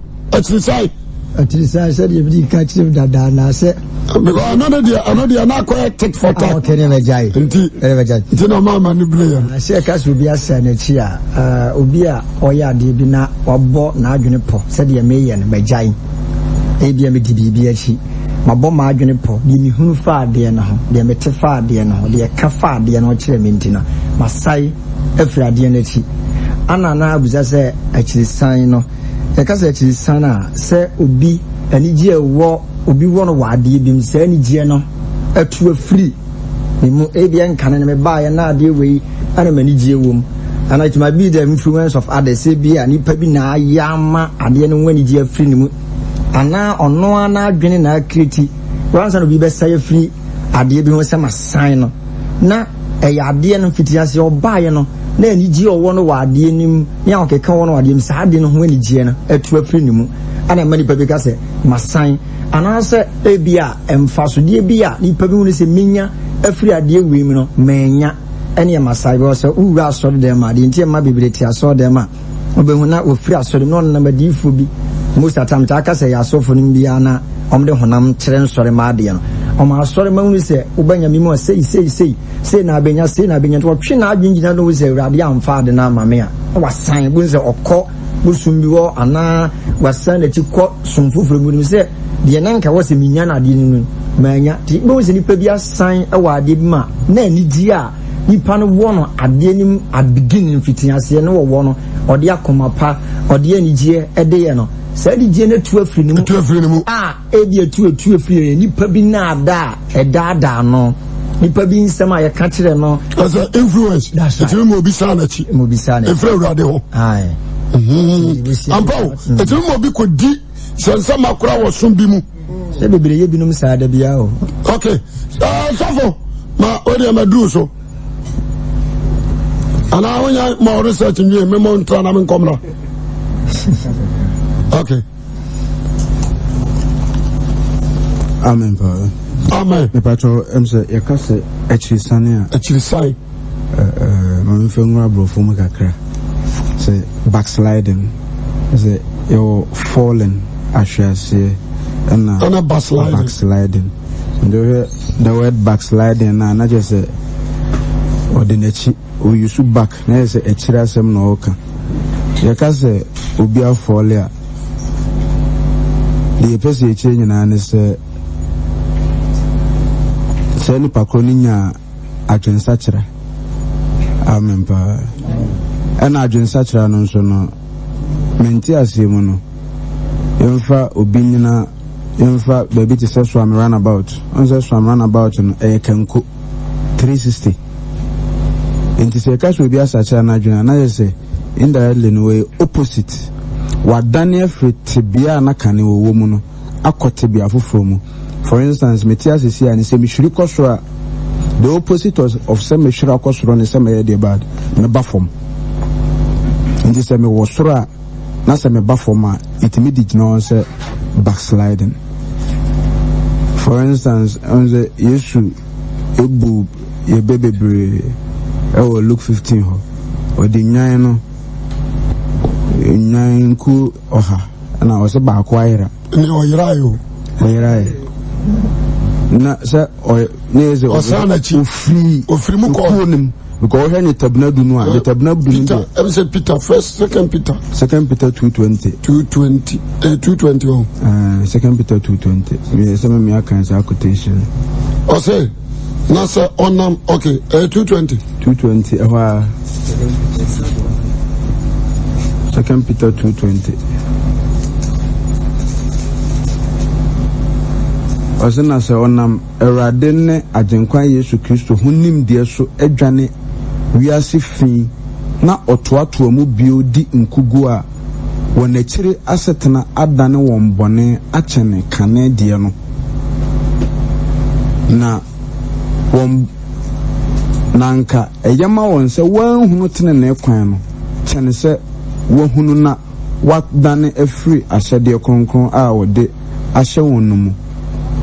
At least I said you did catch him that I said. Because another day, I'm not quite take for time. Okay, never jai. Never jai. It's no man manipulation. I say, Cass will be a senator. Ubia, Oya, Dibina, or Bo, Najunipo, said the Mayan, by Jai. ABM DBH. My bomb Majunipo, give me who far dear now, the metaphor dear now, the Kafa dear no Chilementina, Masai, Efra dearnity. Anna now was as a sign. Ekasa chi sana se obi anigye wo obi wono wade bim se anigye no atu afiri mu ebia nkane me bae na ade wei ana manigye wom and it might be the influence of others say bi anipa bi na ayama ade no wanigye afiri mu ana ono ana adwene na create once no bi be say afiri ade bi ho se masan no na eya ade no fitiase obae no na anigye owo no wade nim ya okeka wo no wade nim sa ade no ho anigye na atu afiri ni mu ana mani pa bi ka se masan ana se ebia emfasode bia ni pa bi hu se menya afiri ade wi mi no menya ene masai bo se uwa asore dem ade ntie ma bibility asore dem a obehu na ofiri asore no na madifo bi most atam ta ka se ya asofo nim bia na omde honam kire nsore ma ade no oma asore ma hu se ubanya mi mo sei na benya to twe na adwingina no se urade amfa ade na mame a wasan bu se okọ busum bi wo ana wasan na ti kọ sumfufuru mu se de na nka wo se minya na ade no manya ti bo se ni pa bia san e wa ade bi ma na anigi a nipa no wo no ade nim at beginning fitiase no wo no ode akoma pa ode anigi e de ye no se de je na tu afiri ni mu e bi tu afiri nipa bi na ada e da no nipa bi nsem a ye ka kire no as an influence it will mo bi sana efre urade ho ai ampo it will mo bi ko di sense makura wo som bi mu se bebre ye binum sa da bia o okay sofo ma odi amadru so ana wonya ma research nwie me mo ntra na me komra okay amen pa amen me patro emse yakase achirisane ma fenwa brofo mu kakra say backsliding say you fallen ashiase and backsliding the word backsliding na just say ordinary o use back na say achirasem na oka yakase obi afall ya the person change na ne say seni pakroni nya adwensachira amen pa ana adwensachira no nso no menti asemu no yemfa obinyina yemfa baby to say swam runabout onse swam runabout no kanko 360 enti se kaso obi asachira na adwena na yese indirectly no way opposite wa Daniel fitibia na kane wo mu no akotibia foforo mu. For instance, Metias is here and he said, Mishri Kosra, the opposite of some Mishra Kosra and some idea bad, me bafom. And this me was Sura, not some bafoma, it immediately no say backsliding. For instance, on the issue, a boob, a baby bray, or look 15 or the nine ku oha, and I was a backwire. Na sa o neze osanachi ofiri mu ko nim because when tabna du no a tabna du no Peter first second Peter 220 second Peter 220 me some me akan sa quotation o say na say onam okay 220 ewa second Peter 220 Osena se onam erade ne agenkwan Yesu Kristo hunim de so adwane wiase fi na otoato mu biodi nkugu a wonachire asetena adane won bone achene kane de no na won nanka eyama won se wanhunu tene ne kwan no chene se wahunu na wadane afri ahyede kronkron a wode ahye wonum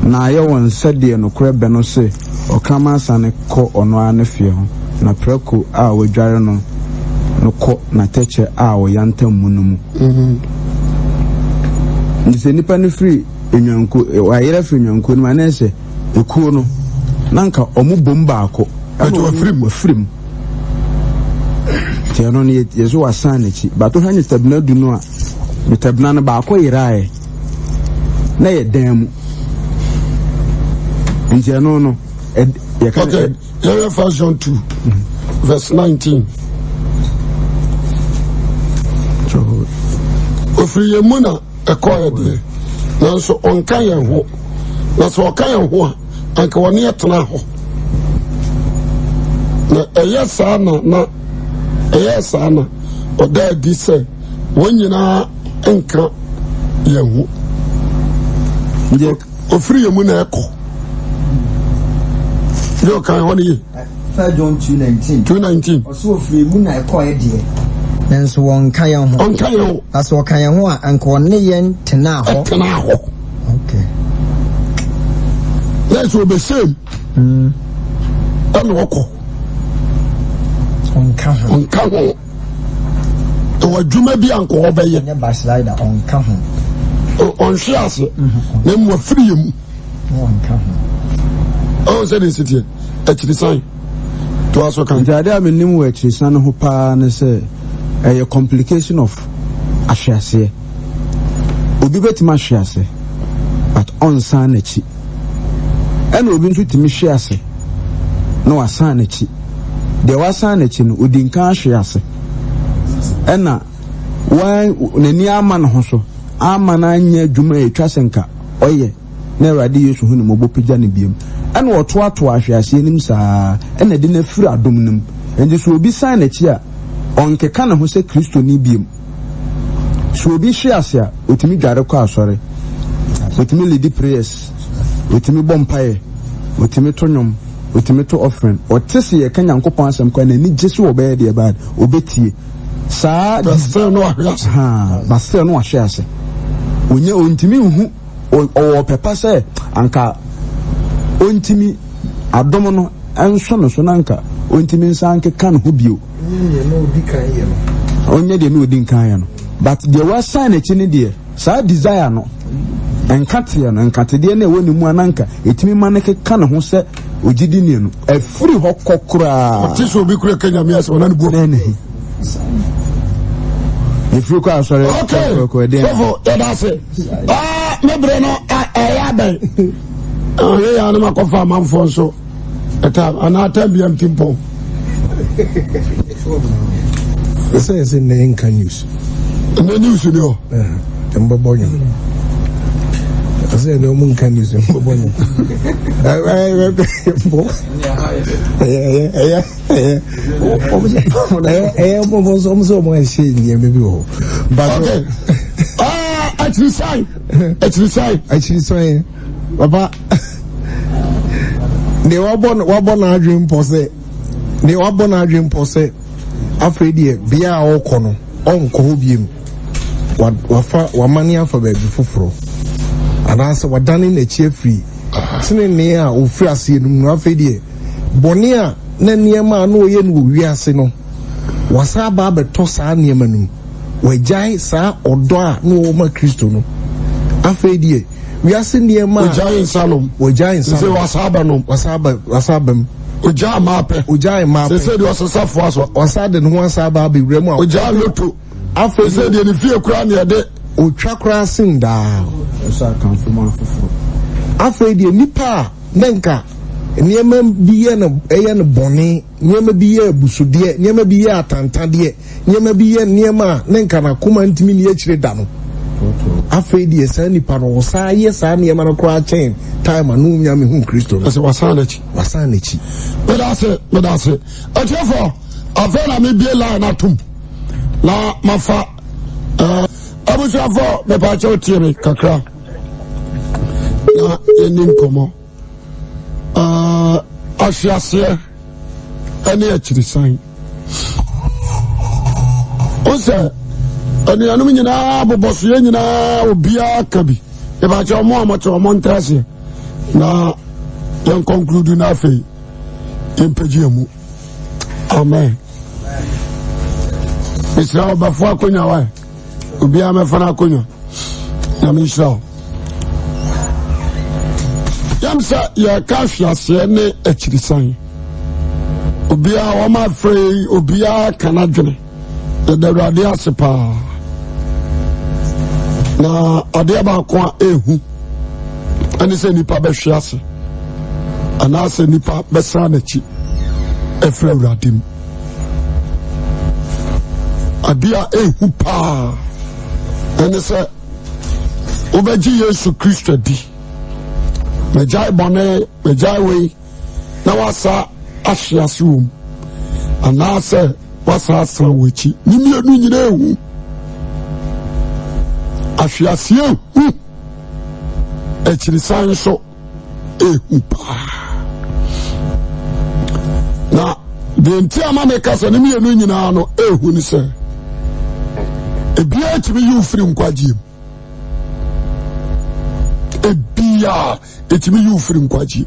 na ye won sade no kora be no se okama sane ko ono ane fie ho na preko a wadware no kɔ na teche a wɔyantam mu no mu ndise nipa no firi enwanko wayere firi enwanko no manese ekuo no nanka ɔmo bom baako ɛto afirim tiano ne yeso wasan n'akyi bato hanye tabna du no a metabna no baako yerae na yɛ dan mu ntiano no okay verse 2 verse 19 ofiri yɛ mu na ɛkɔ yɛ deɛ nanso ɔnka yɛn ho na sɛ ɔka yɛn ho a anka wɔne yɛtena hɔ na ɛyɛ saa na ɔda adi sɛ wɔn nyinaa nka yɛn ho ofiri yɛ mu na ɛkɔ yɛ ɔka yɛn hɔ ne yɛ 1 John 2:19 ɔsɛ ofiri mu na ɛkɔ yɛ deɛ nanso wɔnka yɛn ho na sɛ ɔka yɛn ho a anka ɔne yɛn tena hɔ okay na sɛ ɔbɛsɛm ɛne wɔkɔ ɔnka ho ɛwɔ adwuma bi anka ɔbɛyɛ nyɛ backslider ɔnka ho ɔnhwe ase na mu afiri yɛ mu ɔnka ho ɔn sɛ de sitiɛ akyiri san to aso kan ade a menim wɔ akyiri san no ho paa ne sɛ ɛyɛ complication of ahweaseɛ obi bɛtumi ahwe ase but ɔnsan n'akyi ɛna obi nso tumi hwe ase na wasan n'akyi deɛ wasan n'akyi no odi nkan ahwe ase ɛna n'ani ama ne ho so ama na anya adwuma a ɛtwa sɛ nka ɔyɛ na Awurade Yesu hu ne mmɔbɔ pagya ne biam ɛna ɔtoato ahweaseɛ nim saa ɛna de n'afiri adom nim ɛnti so obi san n'akyi a ɔnkeka ne ho sɛ Kristo ni biam so obi hwe ase a otumi dware kɔ asɔre otumi lead prayers otumi bɔ mpaeɛ otumi to nnwom otumi to offering ɔte se yɛ ka Nyankopɔn asɛm kɔ n'ani gye so ɔbɛyɛ deɛ bad obɛtie saa basɛ no ahwe ase basɛ no ahwe ase onye ontumi nhu ɔwɔ pɛpa sɛ anka ontumi adom no ɛnso no so nanka ontumi nsa nkeka ne ho bio onye deɛ no odi nkan yɛ no but deɛ wasan n'akyi ne deɛ saa desire no nkateɛ no nkatedeɛ no ɛwɔ ne mu ananka ɛtumi ma no keka ne ho sɛ ogyidi nie no ɛfiri hɔ kɔ koraa ɔte sɛ obi kura Kenya miasɛ ɔna ne buo ɛfiri kɔ asɔre sɔfo yɛda se mebrɛ no ɛyɛ abɛn yɛyɛ no makɔfa amanfoɔ nso anaata bia mtimpɔn ɛsɛ nnɛ nka news nnɛ news ni hɔ mbɛbɔ nwom ɛsɛ nnɛ ɔmu nka news mbɛbɔ nwom ɛyɛ mbɔbɔ nso ɔmu sɛ ɔmu ahyɛ nneɛma bi wɔ hɔ but akyiri san papa ne wabɔ n'adwene mpɔ sɛ afei deɛ bea a ɔkɔ no ɔnkɔ hɔ biem wamane afa baabi foforɔ anaasɛ wadane n'akyi afiri tenenee a ɔfiri aseɛ no mu no afei deɛ bɔne a na nneɛma a na ɔyɛ no wɔ wiase no wasa aba abɛtɔ saa nneɛma no mu wagyae saa ɔdɔ a na wɔwɔ ma Kristo no afei deɛ wiase nneɛma a wagyae nsanom sɛ wasaba nom ogya maapɛ sɛ deɛ ɔsesafoa so wasa de ne ho asa aba abɛwura mu a ogya loto afei sɛ deɛ ne fie koraa ne ɛde otwa koraa sen daa afei deɛ nipa a ne nka nneɛma bi yɛ no bɔne nneɛma bi yɛ abusudeɛ nneɛma bi yɛ atantadeɛ nneɛma bi yɛ nneɛma a ne nka n'akoma ntumi ne akyire da no afei deɛ saa nipa no wɔsaa yɛ saa nneɛma no koraa kyɛn time a no nyame hu Kristo no ɛsɛ wasan n'akyi medase atiɛfo afei na mebie line atom na mafa abusuafo mepaakyɛw tie me kakra na yɛni nkɔmmɔ ahweaseɛ ɛne akyirisan wo sɛ anuanom nyinaa bobɔsoyɛ nyinaa obiara ka bi mepaakyɛw ɔmo a mɔkyɛ ɔmo ntra aseɛ na yɛn conclude na afei yɛmpagye mu Amen. Israel bafo akonya wa. Obi a me fana akonya. Na me Israel. Yamsa ya kahwiase ne akirisan. Obi a o ma free, obi a kanadwene. The radio asepa. Na ade ba ko ehu. Ani se nipa be hwiase. Ana se nipa be sra na chi. Efra uradim. Adia ehu pa. Ani se obeji Yesu Kristo di. Mejai bone, mejai we. Na wasa ahyiasum. Ana se wasa asra wechi. Nimienu nyina ehu. Ahyiasie hu. Ekirisan so ehu pa. Na de nti ama me kasa ne mienu nyina no ehu ni se. Ebia timi yu firi nkwagiem. Ebia etimi yu firi nkwagiem.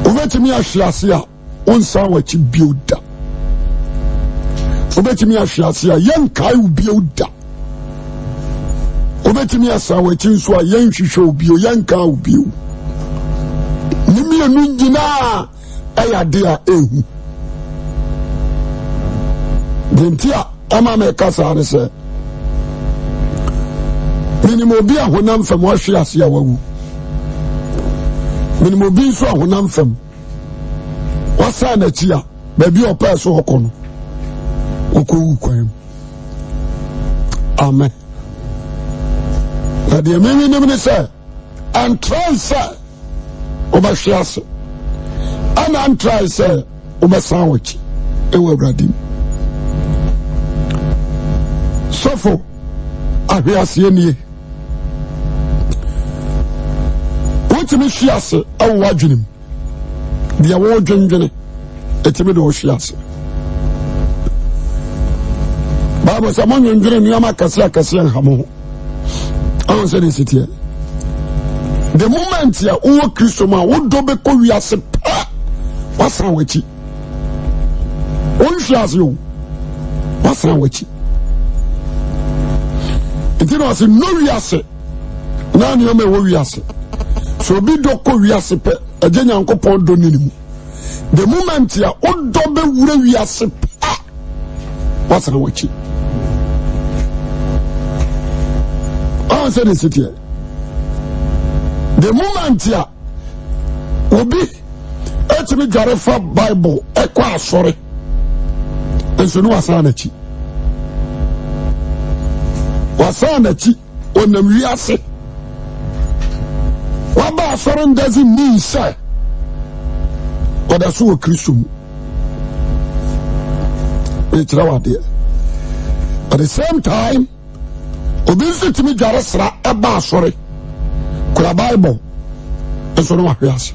Obetimi ahyiase a onsa wachi bioda. Obetimi ahyiase a yenkai ubioda. Obetimi asa wachi nso a yenhwehwe ubio yenka ubio. Nimienu nyina ayade a ehu. Dentia ama me kasa ne se. Minimo bi a honam fam wa hwe ase a wawu. Minimo bi nso a honam fam. Wasa na chi a ba bi opa so hokono. Okowu kwam. Amen. Na de mimi ne se and try say oba hwe ase. And try say oba sanwachi ewe bradim. Sofo ahwiase nie. Wotimi hwiase awo adwenem. Dia wo dwendwene etimi do hwiase. Baba sa monyo ndwene niyama kase nhamo. Awon se de sitie. The moment ya wo Kristo ma wo do be ko wiase pa. Wasan wachi. Won hwiase yo. Wasan wachi. Ntino ase no wiase na ne me wo wiase so bi do ko wiase pe agye Nyankopɔn do nimu the moment ya odo be wura wiase pa wasana wachi say the city the moment ya obi etimi dware fa Bible ekwa asore enso no wasana chi wasana chi onam wiase waba asore doesn't mean say odaso Kristo mu etrawade at the same time obinso timi dware sra eba asore kura Bible enso no wiase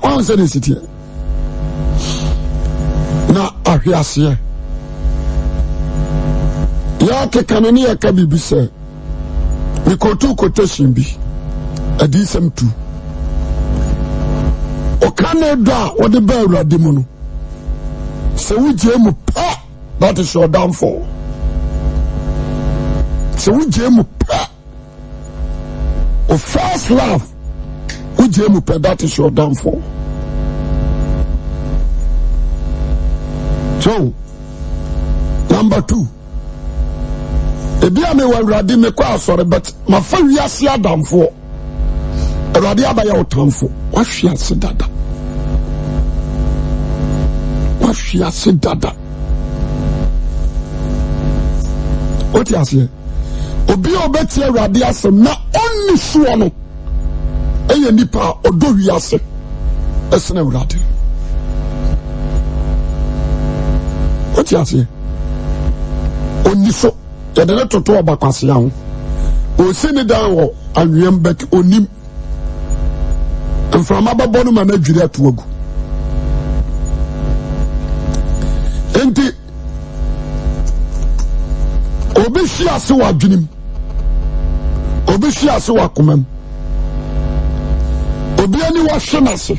on say the city na ahwiase ya ke kanani ya kabibi se mi kotu quotation bi adisem tu o Canada o de ba urade mu no se wuje mu pa that is your downfall se wuje mu pa o first love wuje mu pa that is your downfall. So number 2 ebia me wa urade me kwa asore but ma fa wiase adamfo urade abaya otamfo wa hwiase dada oti ase obi obeti urade asem na onni suo no eye nipa odo wiase esene urade oti ase onni so yadene toto obakwase ya ho o sini dan wo anwem bet onim mframa babonu ma na dwiri atoagu enti obi hwiase wa adwenim obi hwiase wa komam obi ani wa hwenase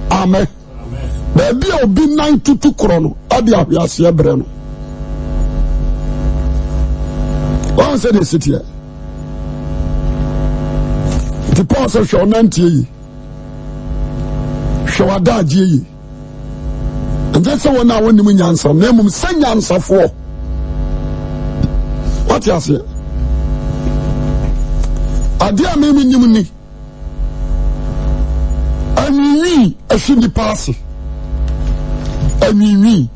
amen baby obi nan tutu kro no ade ahwiase ebre no one say the city the paul say show nantie yi show adaje yi nje se wona woni mu nyansa na emum sanyansafo what you say adia me nyim ni anwi ehini pass anwi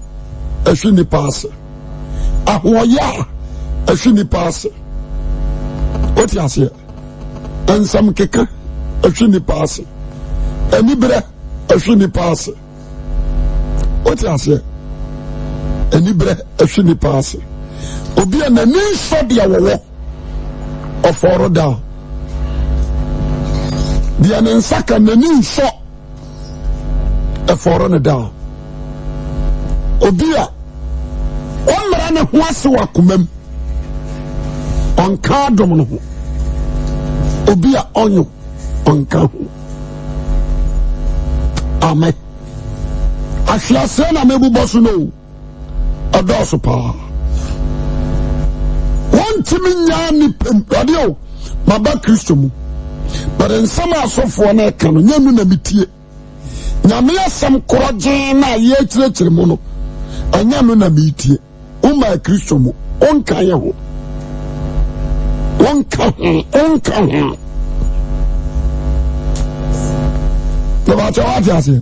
ehini pass ahoya ehini pass what you say ansam keka ehini pass anibre ehini pass what you say anibre ehini pass obi anani so dia wo oforo down the ansaka nani so oforo no down obi a omra ne ho ase wakomam onka dom no ho obi a onyo onka ho amen ahwiase na mebu boso no adoso pa wantimi nya ni radio maba kristo mu bare nsama asofo na eka no nyanu na mitie nyame asem koroje na ye kirekire mu no anyanu na mitie umma kristo mu onka ye ho onka the bacha what you say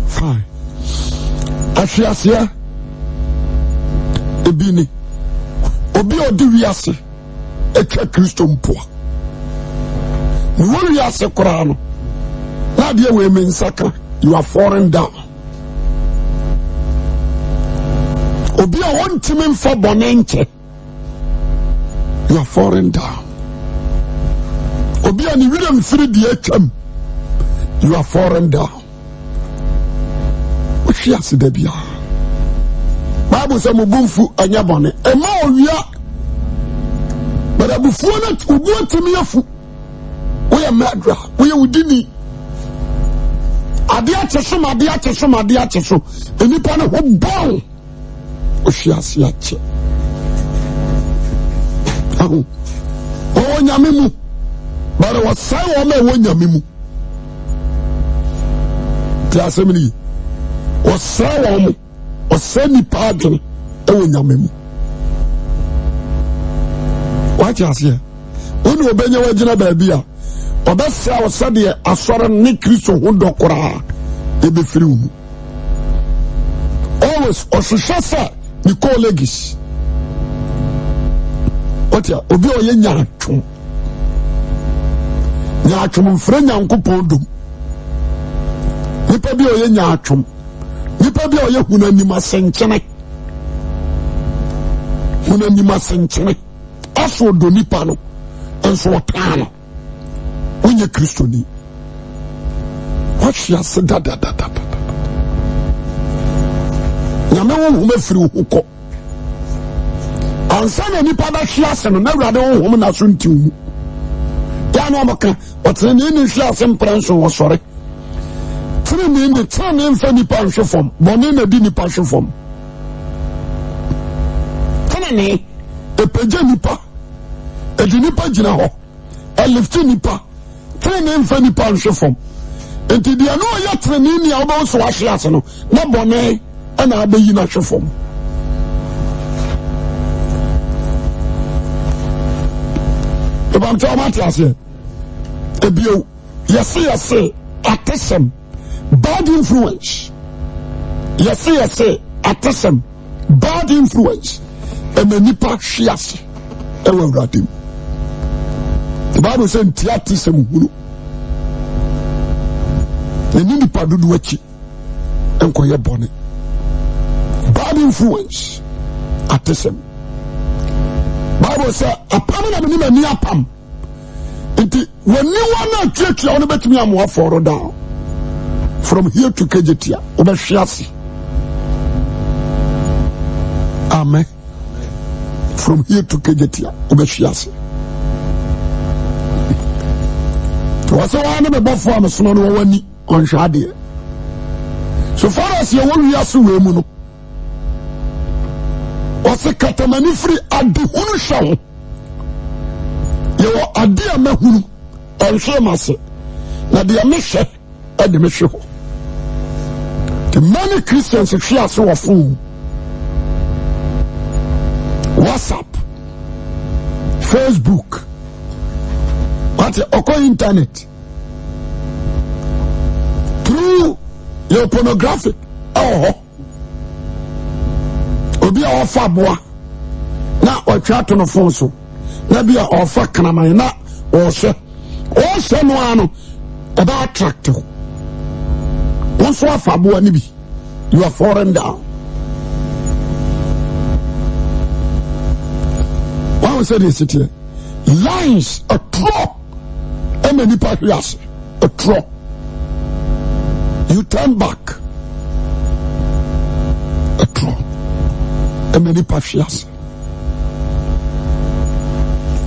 fine ahwiase ebini obi odi wiase etwa kristo mpoa ni won wiase kora no na de we men saka you are falling down obi a won timin fa bonenche you are falling down obi a ni wiram firi de atwam you are falling down o wiase da bia Bible say mubumfu anya bone ema owia but abufuo na ubu atimi afu we are madra we udini ade acheso enipa na ho bon ohwiase ache ahu o nyame mu bare wasai wo ma wo nyame mu ti asemni wasai wo mu oseni padre ewo nyame mu wati asie onu obenye wagina baabi a obesa osade asore ne kristo ho dokora ebe firi mu always osushasa ni colleagues wati obi oye nyaatwo mfre nyankopon dum nipa bi oye nyaatwo nipa bi oye hunanima senchene aso do nipa no enso otano onye kristo ni wahia se da nyame wo huma firi huko ansa na nipa ba hia se no na wrade wo huma na so ntimu ya no maka otre ni hia se mpranso wo sore tiri ni tani mfa nipa nhwefom bone na di nipa nhwefom tani epeje nipa edi nipa gina ho elifti nipa tani mfa nipa nhwefom enti dia no ya tani ni a obo so ahwe ase no na bone ana abayi na hwefom ebam tawati ase ebio yesi atesem bad influence. Yes, attention. Bad influence. And the nipa shiasi. Ewa radim. The Bible says, "Tiati semulu." The nipa dudu wechi. Enko ye bone. Bad influence. Attention. Bible says, "Apam na bini ni apam." Inti when you wanna church, you wanna bet me am for down. From here to Kejetia, Obashiasi. Amen. From here to Kejetia, Obashiasi. to was one of the buffer someone wani on Shadi. So far as you want to see women, was a catamani free at the Hunu show. You are a dear Mahunu and Shamasa. Now the mission at the mission. The many Christians are so a fool. WhatsApp, Facebook, what the internet, through your pornographic. Oh, obi a offer boa na o twa to no phone so na bia offer kanaman na o hye no ano about attractive. Once offer boa ni bi, you are falling down. Why we say this here? Lines a draw. How many parties? A draw. You turn back. A draw. How many parties?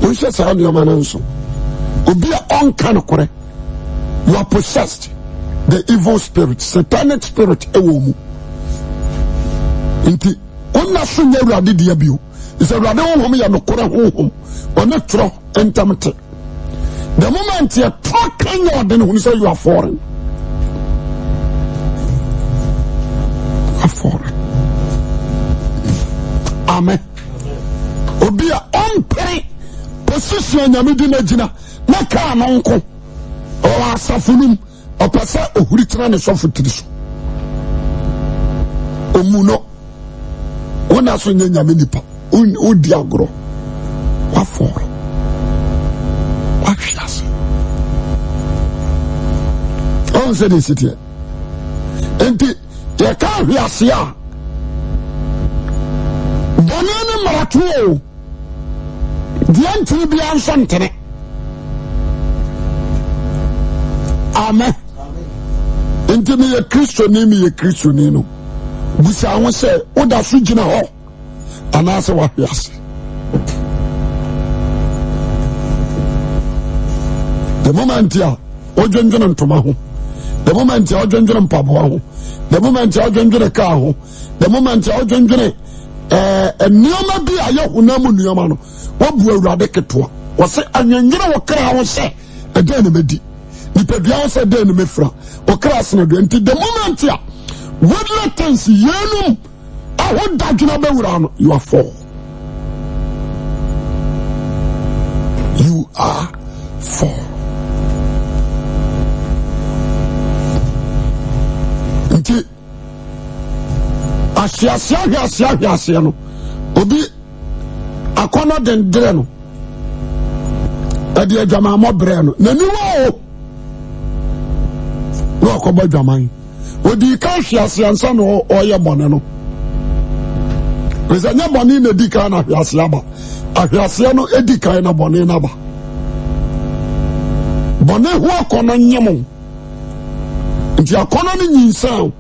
We should say your man also. Be on kind of correct. You are possessed. The evil spirit, satanic spirit, ewomu. Inti, onna sunye radi diabiu. Is a rather home ya no kora home or not throw entamate. The moment you talk Kenya, then when you say you are foreign. A foreign. Amen. Obia on position Yamidina Jina, Naka Nonko, or Safunum, or Pasa, or Huritan is offered to this. Omuno, one as when Yaminipa. Un diagro. What for? What she has? I said this here. And the car we are here. Banana Maratu. The entry be answered. Amen. Into me a Christian name, a Christian name. Busa won't say, what does you know? And I say what yes. The moment ya ojonjon ntomaho. The moment ya ojonjon mpaboaho. The moment ya ojonjon kaaho. The moment ya ojonjon nneoma bi aye hunamu nneoma no. Wabu awurade ketoa. Wo se anwenwere wo kra wo se ede na medi. Nipadua wo se ede na mefra. Wo kra asena do nti the moment ya worldly things yenum you are for. You are for. Nti Asia no obi akono dendere no ade adwama mobre no nani wo no akoba adwaman odi ka Asia ansa no oye bone no. Resanya boni na dika na hwase aba. Ahwase no edika na boni na ba. Boni ho akono nyemo. Nti akono ni nyinsa.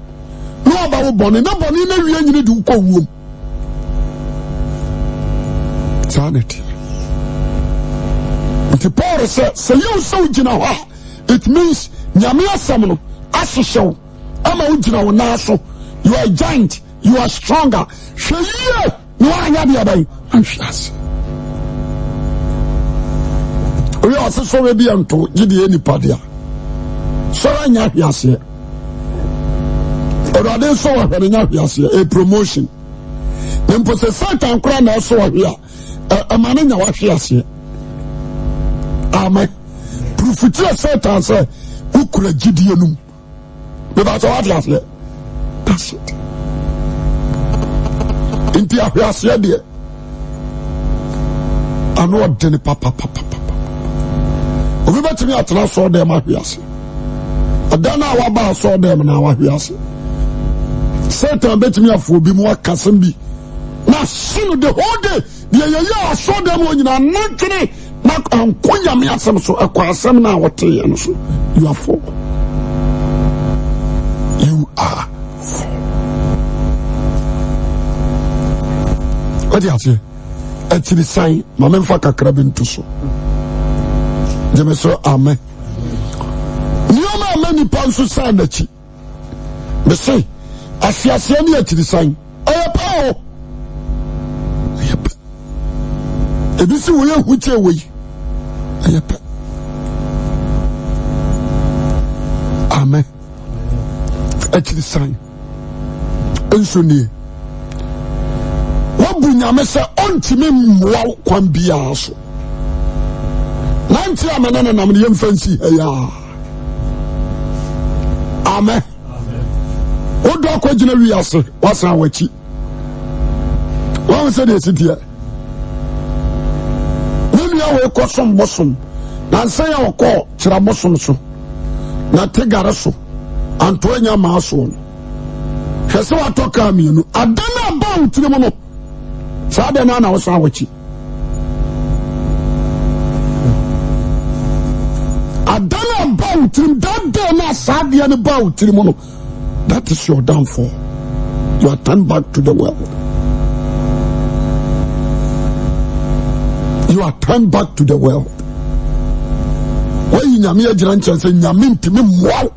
No aba wo boni na wie nyine di ukọ wuom. Sanity. Nti Paul say you so gina ho. It means nyame asam no asehyew. Ama wo gina wo na so. You are a giant. You are stronger. No one have your bay. Anxious. We also saw a being to give any padia. So I know here. Or I didn't saw a promotion. Then put a certain crown also here. A man in our shares here. Amen. Proof it is certain, sir. Who could a Gideonum? Without what last year. That's it. Inti ahwase de ano odene papa obi betimi atena so dem ahwase adana waba so dem na ahwase Satan betimi afo bi mu akasem bi na sinu the whole day de yeye so dem onyina nantene na ankonya me asem so akwasem na wote ye no so you are for. You are for. What do you say? Actually, sign, my men for Kakrabin to so. Amen. nipa nso san na chi me say ahwiase ne akiri san ayapa o ayapa ebi si wo ye huche we ayapa amen akiri san enso ni wabu nyame se ontimi mwa kwan bia so nanti amana na me yemfansi ya amen odo akogina wiase wasan wachi wan se de sitia ninu ya we kosom bosom na nsan ya okọ kira bosom so na tegare so antoanya ma so no hwese watoka mienu adana ba utire mo no saade na wasan wachi adana ba utire dada na saade na ba utire mo no. That is your downfall. You are turned back to the world. You are turned back to the world. When you nyame agiran chance nyame ntimi mwa.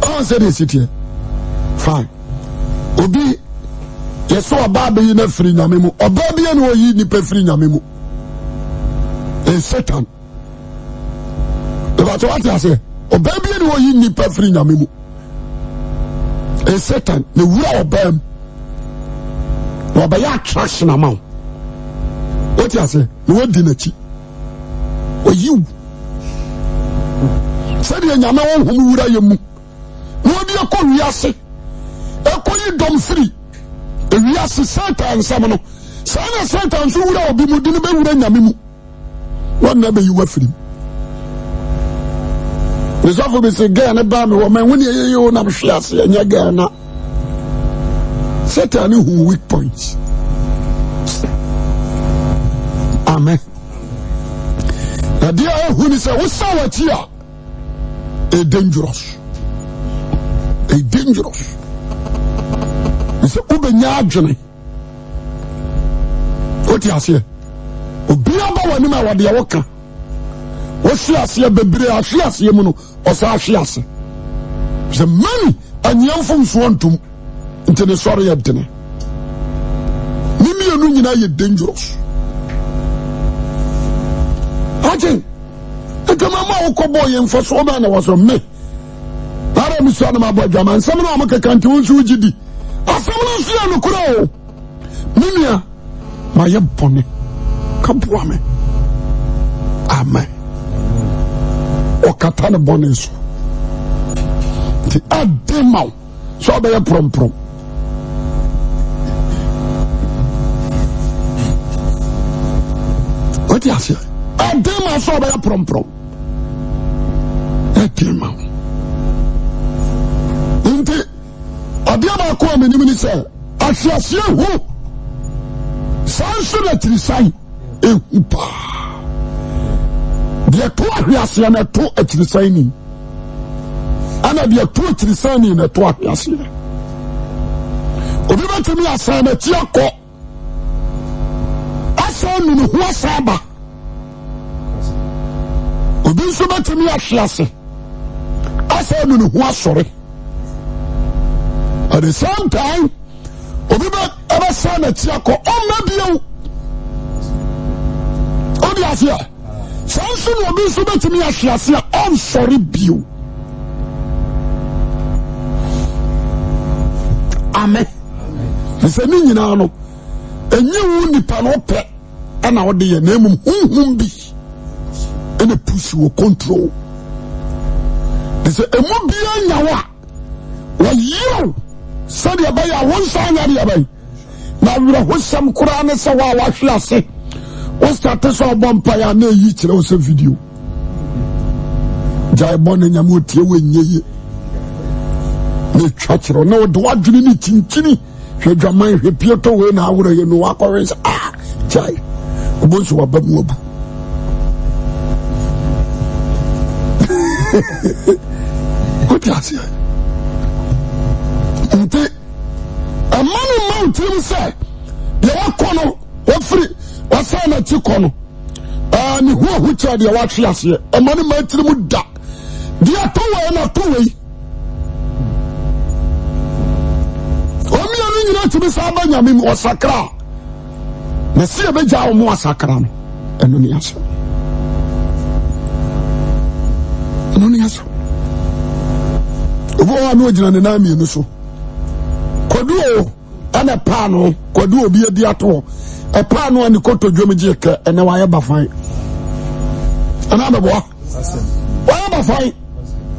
I said this here. Fine. Obi yeso aba yi na free nyame mu. Oba bi na oyi ni pe free nyame mu. Satan. But what I say, o baby no yi nipa free nyame mu. E Satan, the wura obam. No ba ya attraction amount. What I say, no di na chi. O you. Say the nyame won hum wura yemu. No bi akọ wiase. Ekoyi dom free. E wiase Satan sam no. Say Satan so wura obi mu di no be wura nyame mu. One na be you free. The sofa be say gay na ba me wo man when you na hwiase anya gay na Satan who weak points. Amen. Na dia who ni say wo sawachi a dangerous. A dangerous. It's a ubenya adwene. What you say? Obi aba wani ma wade woka. Wasiase bebre ahwiase mu no osa ahwiase the money anyamfo nsuontum nti ne sori yedene nimi enu nyina ye dangerous ajin etamama okobo ye mfaso ba na waso me para mi so na mabodwa man sam na amaka nti wonsu gidi asam no so ya no kuro o nimia ma ye bone kaboa me amen okata ne bone so ti adema so be prom what you say adema so be prom adema nti adema ko ameni ni say ahwiase hu sanso na trisan ehupa de to ahwiase na to atrisan ni ana de to atrisan ni na to ahwiase obi batumi asa na ti akọ asa nu hu asaba obi nso batumi ahwiase asa nu hu asore at the same time obi ba asa na ti akọ o mabio odi asia sanso no obi nso batumi ahwiase on sorry bio. Amen. Nse ni nyina no enye wu nipa no pe na wo de ye na emum hunhum bi ene push wo control. Nse emu bi anyawa wa yo sabi abaya won sa nya bi abai na wura hosam kura ne se wa hwiase wo start so bompa ya na yi kire wo se video jai bon nyam otie we nyeye ne twachiro na do adwini ni tinchini hwe dwaman hwe pieto we na awura ye no akọrens jai obonso wabamu abu Otiasia nte amanu mountain say ye wakono wafri wasana chikono ni who cha dia wa hwe ase e ma ne ma tiri mu da dia to we na to we o mi anu nyina timi sa ba nyame o sakra na si e be ja o mu asakra no eno ni aso eno ni aso obo anu ogina ne na mi enu so koduo ana paano koduo bi adi ato e paano ani koto dwomje ka ene wa ye bafan ana be bo wa ye bafan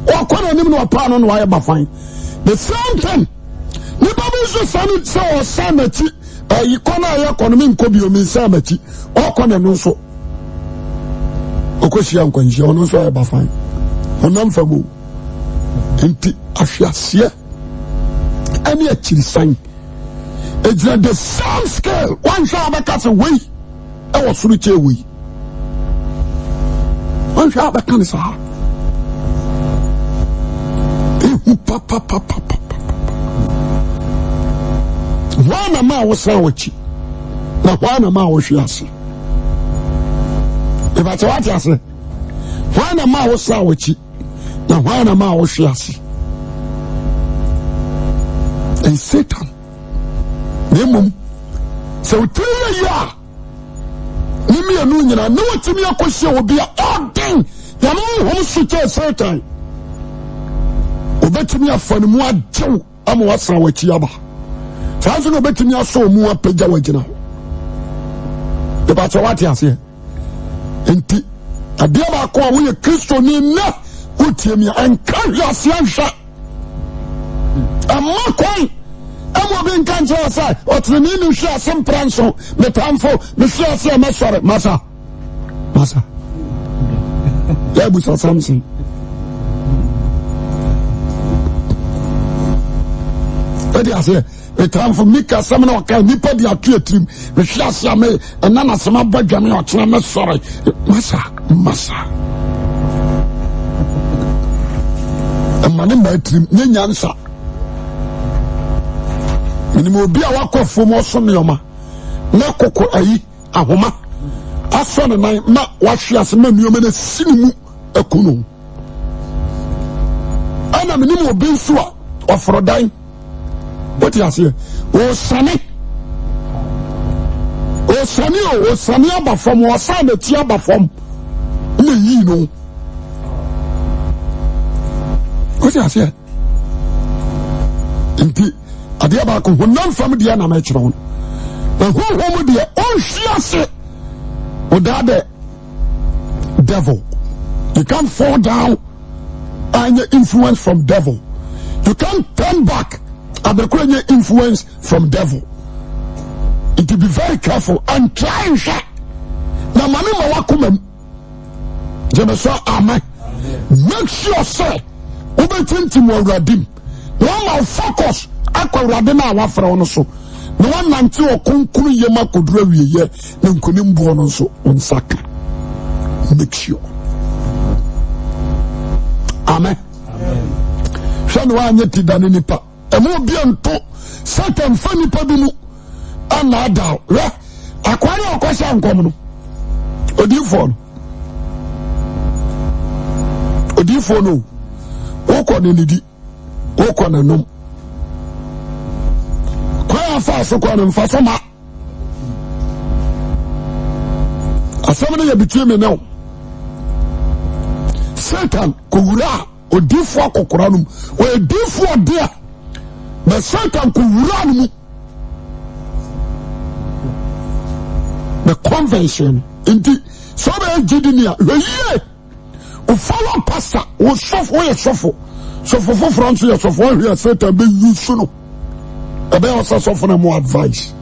o kono nim no paano no wa ye bafan the same thing ni babu so sanu so o sanati yi kona ye kono mi nkobi o mi sanati o kono no so okoshia nkwanhia ono so ye bafan onam famu enti ahwiase ani akirisan ejira the same scale one shall be cut away e was suru che we one shall be kan sa e papa wana ma wo sa wachi na wana ma wo hwiase e ba tawati ase wana ma wo sa wachi na wana ma wo hwiase and Satan nemum so tell ya nimi anu nyina no watimi akohye obi a odin ya no hom suche Satan obetimi afane mu ajew ama wasa wachi aba faso no obetimi aso mu apagya wagina de ba tawati ase enti ade ba ko a wo ye Kristo ni na utiemi anka yase anhwa amakoi amo bin kan che asa otremi ni hwe asem pranso metamfo me hwe ase mesore masa ya bu samsi edi ase metamfo mika samna o kan nipa di atu atrim me hwe ase ame enana sema badwame o tena mesore masa amane ma atrim nyansa ni mo bia wakofo mo so neoma na kokko ayi ahoma aso ne nan na wahwe asema nuoma na sinimu akunu ana me ni mo bi nso a ofrodan what you say o sane abafom o sane ti abafom na yi no what you say inti adia ba ko honam fam dia na ma kire won na honhom dia on hwiase odade devil you can't fall down and your influence from devil you can't turn back and the influence from devil. It to be very careful and try and share na mani ma wakumem jemeso amen make sure say obetinti mo awradim one more focus akwawrade na awafra wono so na one nante okonkunu yema kodura wieye na nkonim bo no so onsaka make sure amen shano anye tidane nipa emo bianto Satan fani padunu anada re akwari okwasha nkom no odifo no woko ne nidi woko na nom kwa fa so kwa no fa so ma asem na ya bitue me now Satan kowura odifo akokora no odifo dia na Satan kowura no the convention inti so be jidinia ye o follow pastor o sofo from so sofo here Satan be use no e be also sofo na more advice.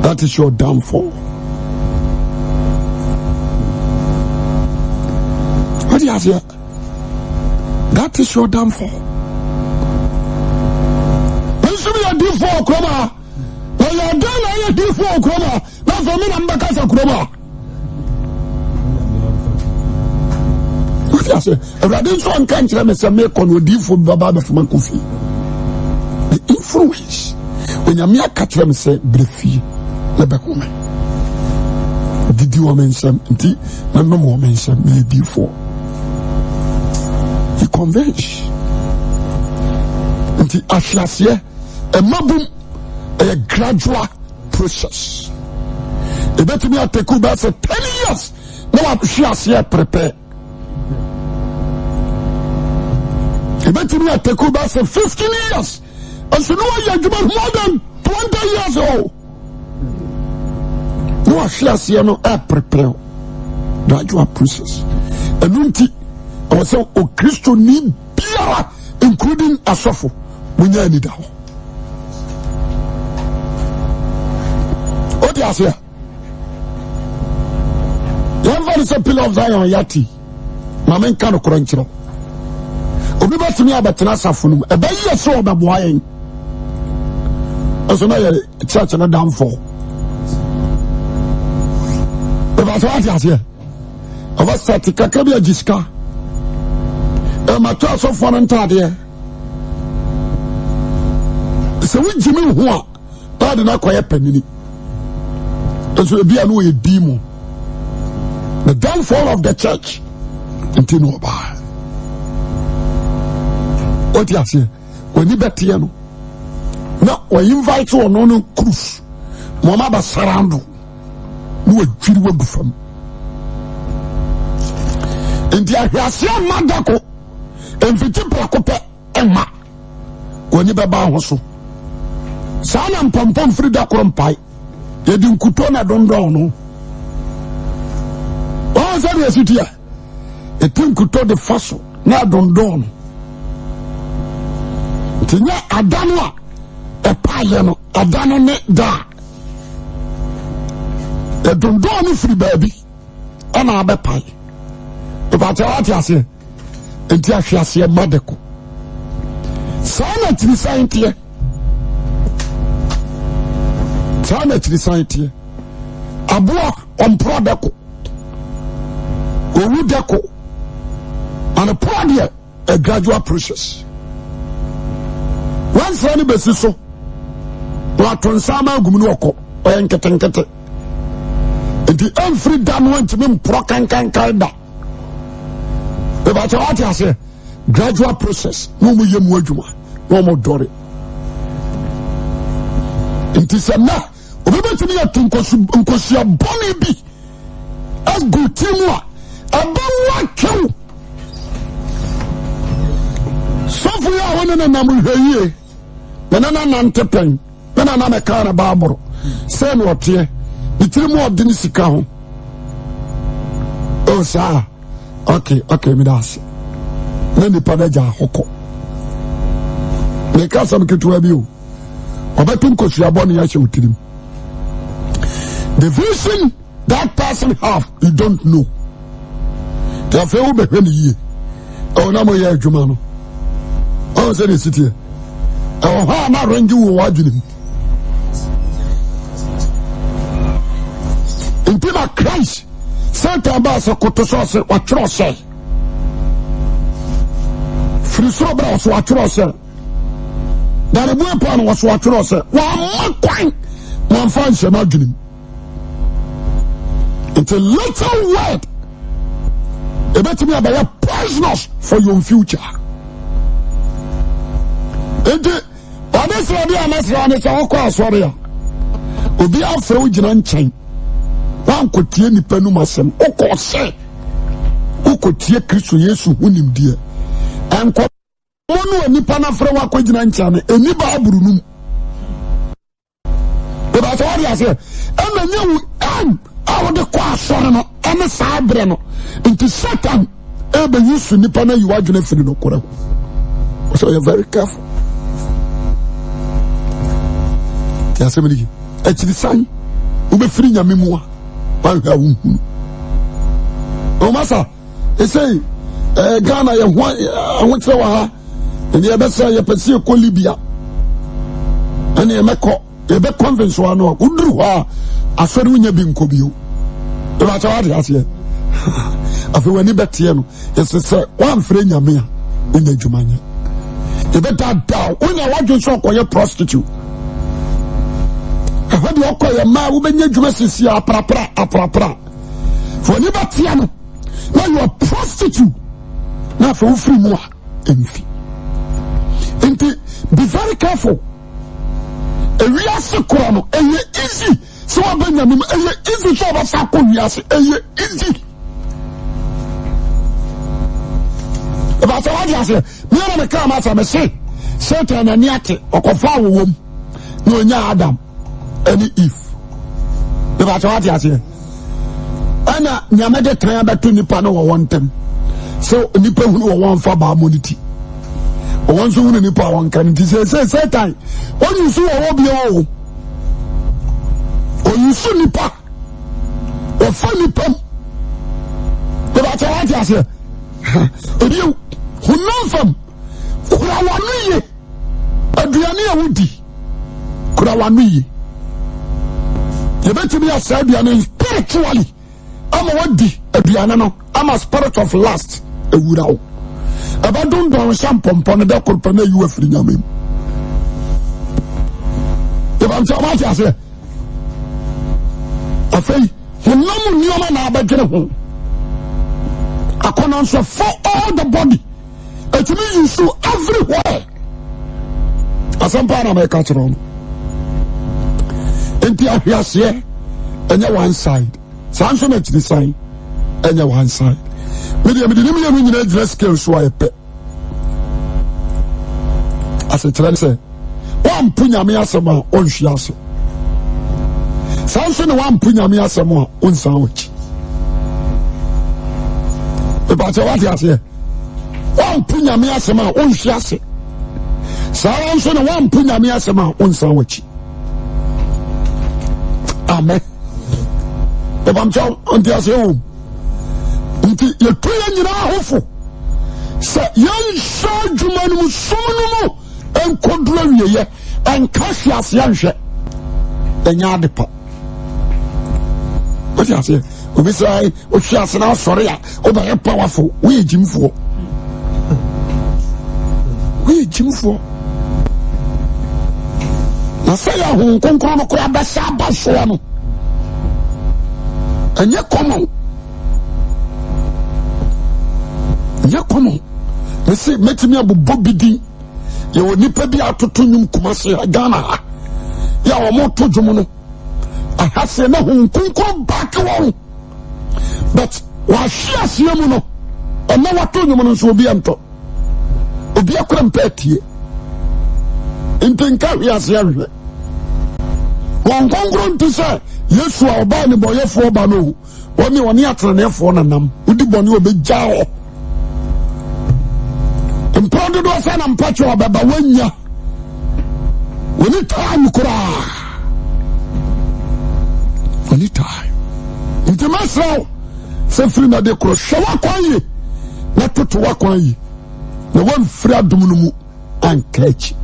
That is your downfall. What do you have here? That is your downfall. Penso me a downfall kroma. Na ya dana ya downfall kroma. Na for me na mbakasa kroma. What do you say? Everybody so unconscious me say me kon odifo baba be fuma kofi. The influence when you me catch them say brefi. didi wo mensam nti na no mo mensam maybe for he converge nti ahwase a mabum a gradual process ebetumi ateku ba say 10 years no ahwase prepare ebetumi ateku ba say 15 years and so no you more than 20 years old no ahwase no prepare gradual process enunti I say o Kristo ni biara including asofo munya ni dawo odi asia everybody say pillar of Zion yati mamen kan ko ranchiro obi batumi abatena asafo no e ba yi so obaboa yen aso na ye church na downfall e ba so ati asia aba start kakra bi agiska e ma to asofo no ntade se we jimi ho a ba de na koye panini so bia no e dimo the downfall of the church until no ba what you say when you bet you no na we invite you no cruise mama ba sarando no adwiri wagufam ndia hwase amadako emfiti prakope ema oni beba ho so sana mpompom frida krompai yedi nkuto na dondo no o so de sitia etinkuto de faso na dondo no tinya adano a epaye no adano ne da e dondo no free baby ana abepai e ba tawati ase enti ahwase madeko sana tirisantie sana tirisantie aboa ompro deko owu deko and a project a gradual process once any basis so waton sama gumunu oko oyenkete nkete enti every dam want me mpro kan da e ba tawati ase gradual process no mu yemu adwuma no mo dore enti semna obetumi atunkosia boni bi agutimwa abawa kew sofu ya wona na namuheye na nantepen na mekara baboro se no otie itirimu odini sika ho o sa okay mi das na ni padaja hoko me kasa mkitu bi o obetunkosia boni ya che utirim the vision that person have you don't know ta fe wo behwe ni yie o na mo ya adwuma no o se de sitie o ha na range wo wadwunim intima Christ Santa ba so kotoso se watro se friso bra so watro se dare bu pa no so watro se wa makwan wa fanse na adwunim. It's a little word. It better be about poisonous for your future. Honestly, I'm sorry. Obi afro ujina nchen. Wan kotie ni penu masem. Oko se. Oko tie Kristo Yesu hunim die. Enko monu enipa na afro wa ko ujina nchen. Eni ba aburu num. Eba so wadi ase. Ema nyewu awo de kwa asore no ene saabre no into Satan ebe yusu nipa na you adwene firi no kore. So you're very careful. Ya semedi echiri san ube firi nyame muwa ba hwa wu o masa say Ghana ye ho ahotire wa ha ene ebe say ye pese ko Libya ene ye meko ye be convince wa no uduru ha asori unya bi nkobio e ba tawade ase afi wani betie no yesese wan fre nyame a unya dwumanya e be da unya wadwo so koye prostitute e hodi okoye ma wo benya dwuma sisi aprapra for ni batia no na you are prostitute na for free mo emfi enti be very careful ewiase kora no eye easy so abanyam eye easy so abasa ko wiase eye easy about what you say me na me come as me say Satan ani ate okofa wowom na onya Adam any Eve about what you say ana nyamede tan abeto nipa no wo wontem so nipa hunu wo wonfa ba monity o wonso hunu nipa won kan ti say Satan onu su wo bi o yusu nipa o fa nipa about what you say ebi hunofam kura wanuye aduane awudi kura wanuye yebetimi asa aduane spiritually ama wadi aduane no ama spirit of lust ewura wo abadon don shampompo no da korpa na yu afiri nyamem yebam cha ma cha se afei hunam nioma na abagere ho akona so for all the body it means you so everywhere asampa na make catch wrong enti ahiase enya one side sanso na chiri sign enya one side media no nyina dress scale so ayepe ase tren say wan punya me asema onhwiase sanso na wan punya me asema onsan ochi about what you say one punya me asema onhwiase sanso na wan punya me asema onsan ochi amen ebam chaw onti ase o nti ye toya nyina ahofo se yan sha dwuma no sumno enkodura wieye enka hwiase anhwe enya adepa what you say obi say o hwiase na sori ya o ba powerful we jimfo na say ya hu konkro no kura ba sa ba so no enye komo mesi metimi abobɔ bidin ye woni pa bi atoto nyum kumase Ghana ha ya wo moto dwom no ahase na hu konkro back wo but wa hia sia mu no ɔma wato nyum no so obi anto obi akora mpatie intenka hia sia hwe won konkro ntisa Yesu a oba ne boyefo oba no woni atrenefo nanam udi bone obegya ho mpondo do sa na mpacho obaba wanya woni time kura woni time ntimasraw se firi na de kro hwa kwanyi na toto wa kwanyi na won firi adum no mu ankachi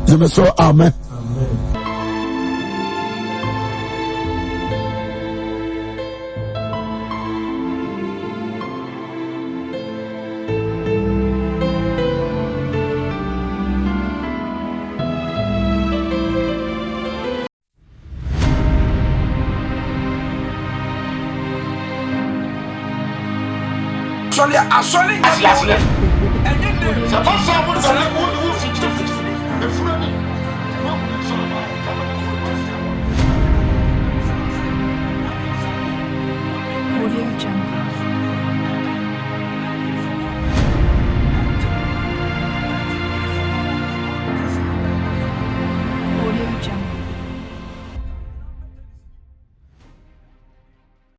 yemeso amen. Asole.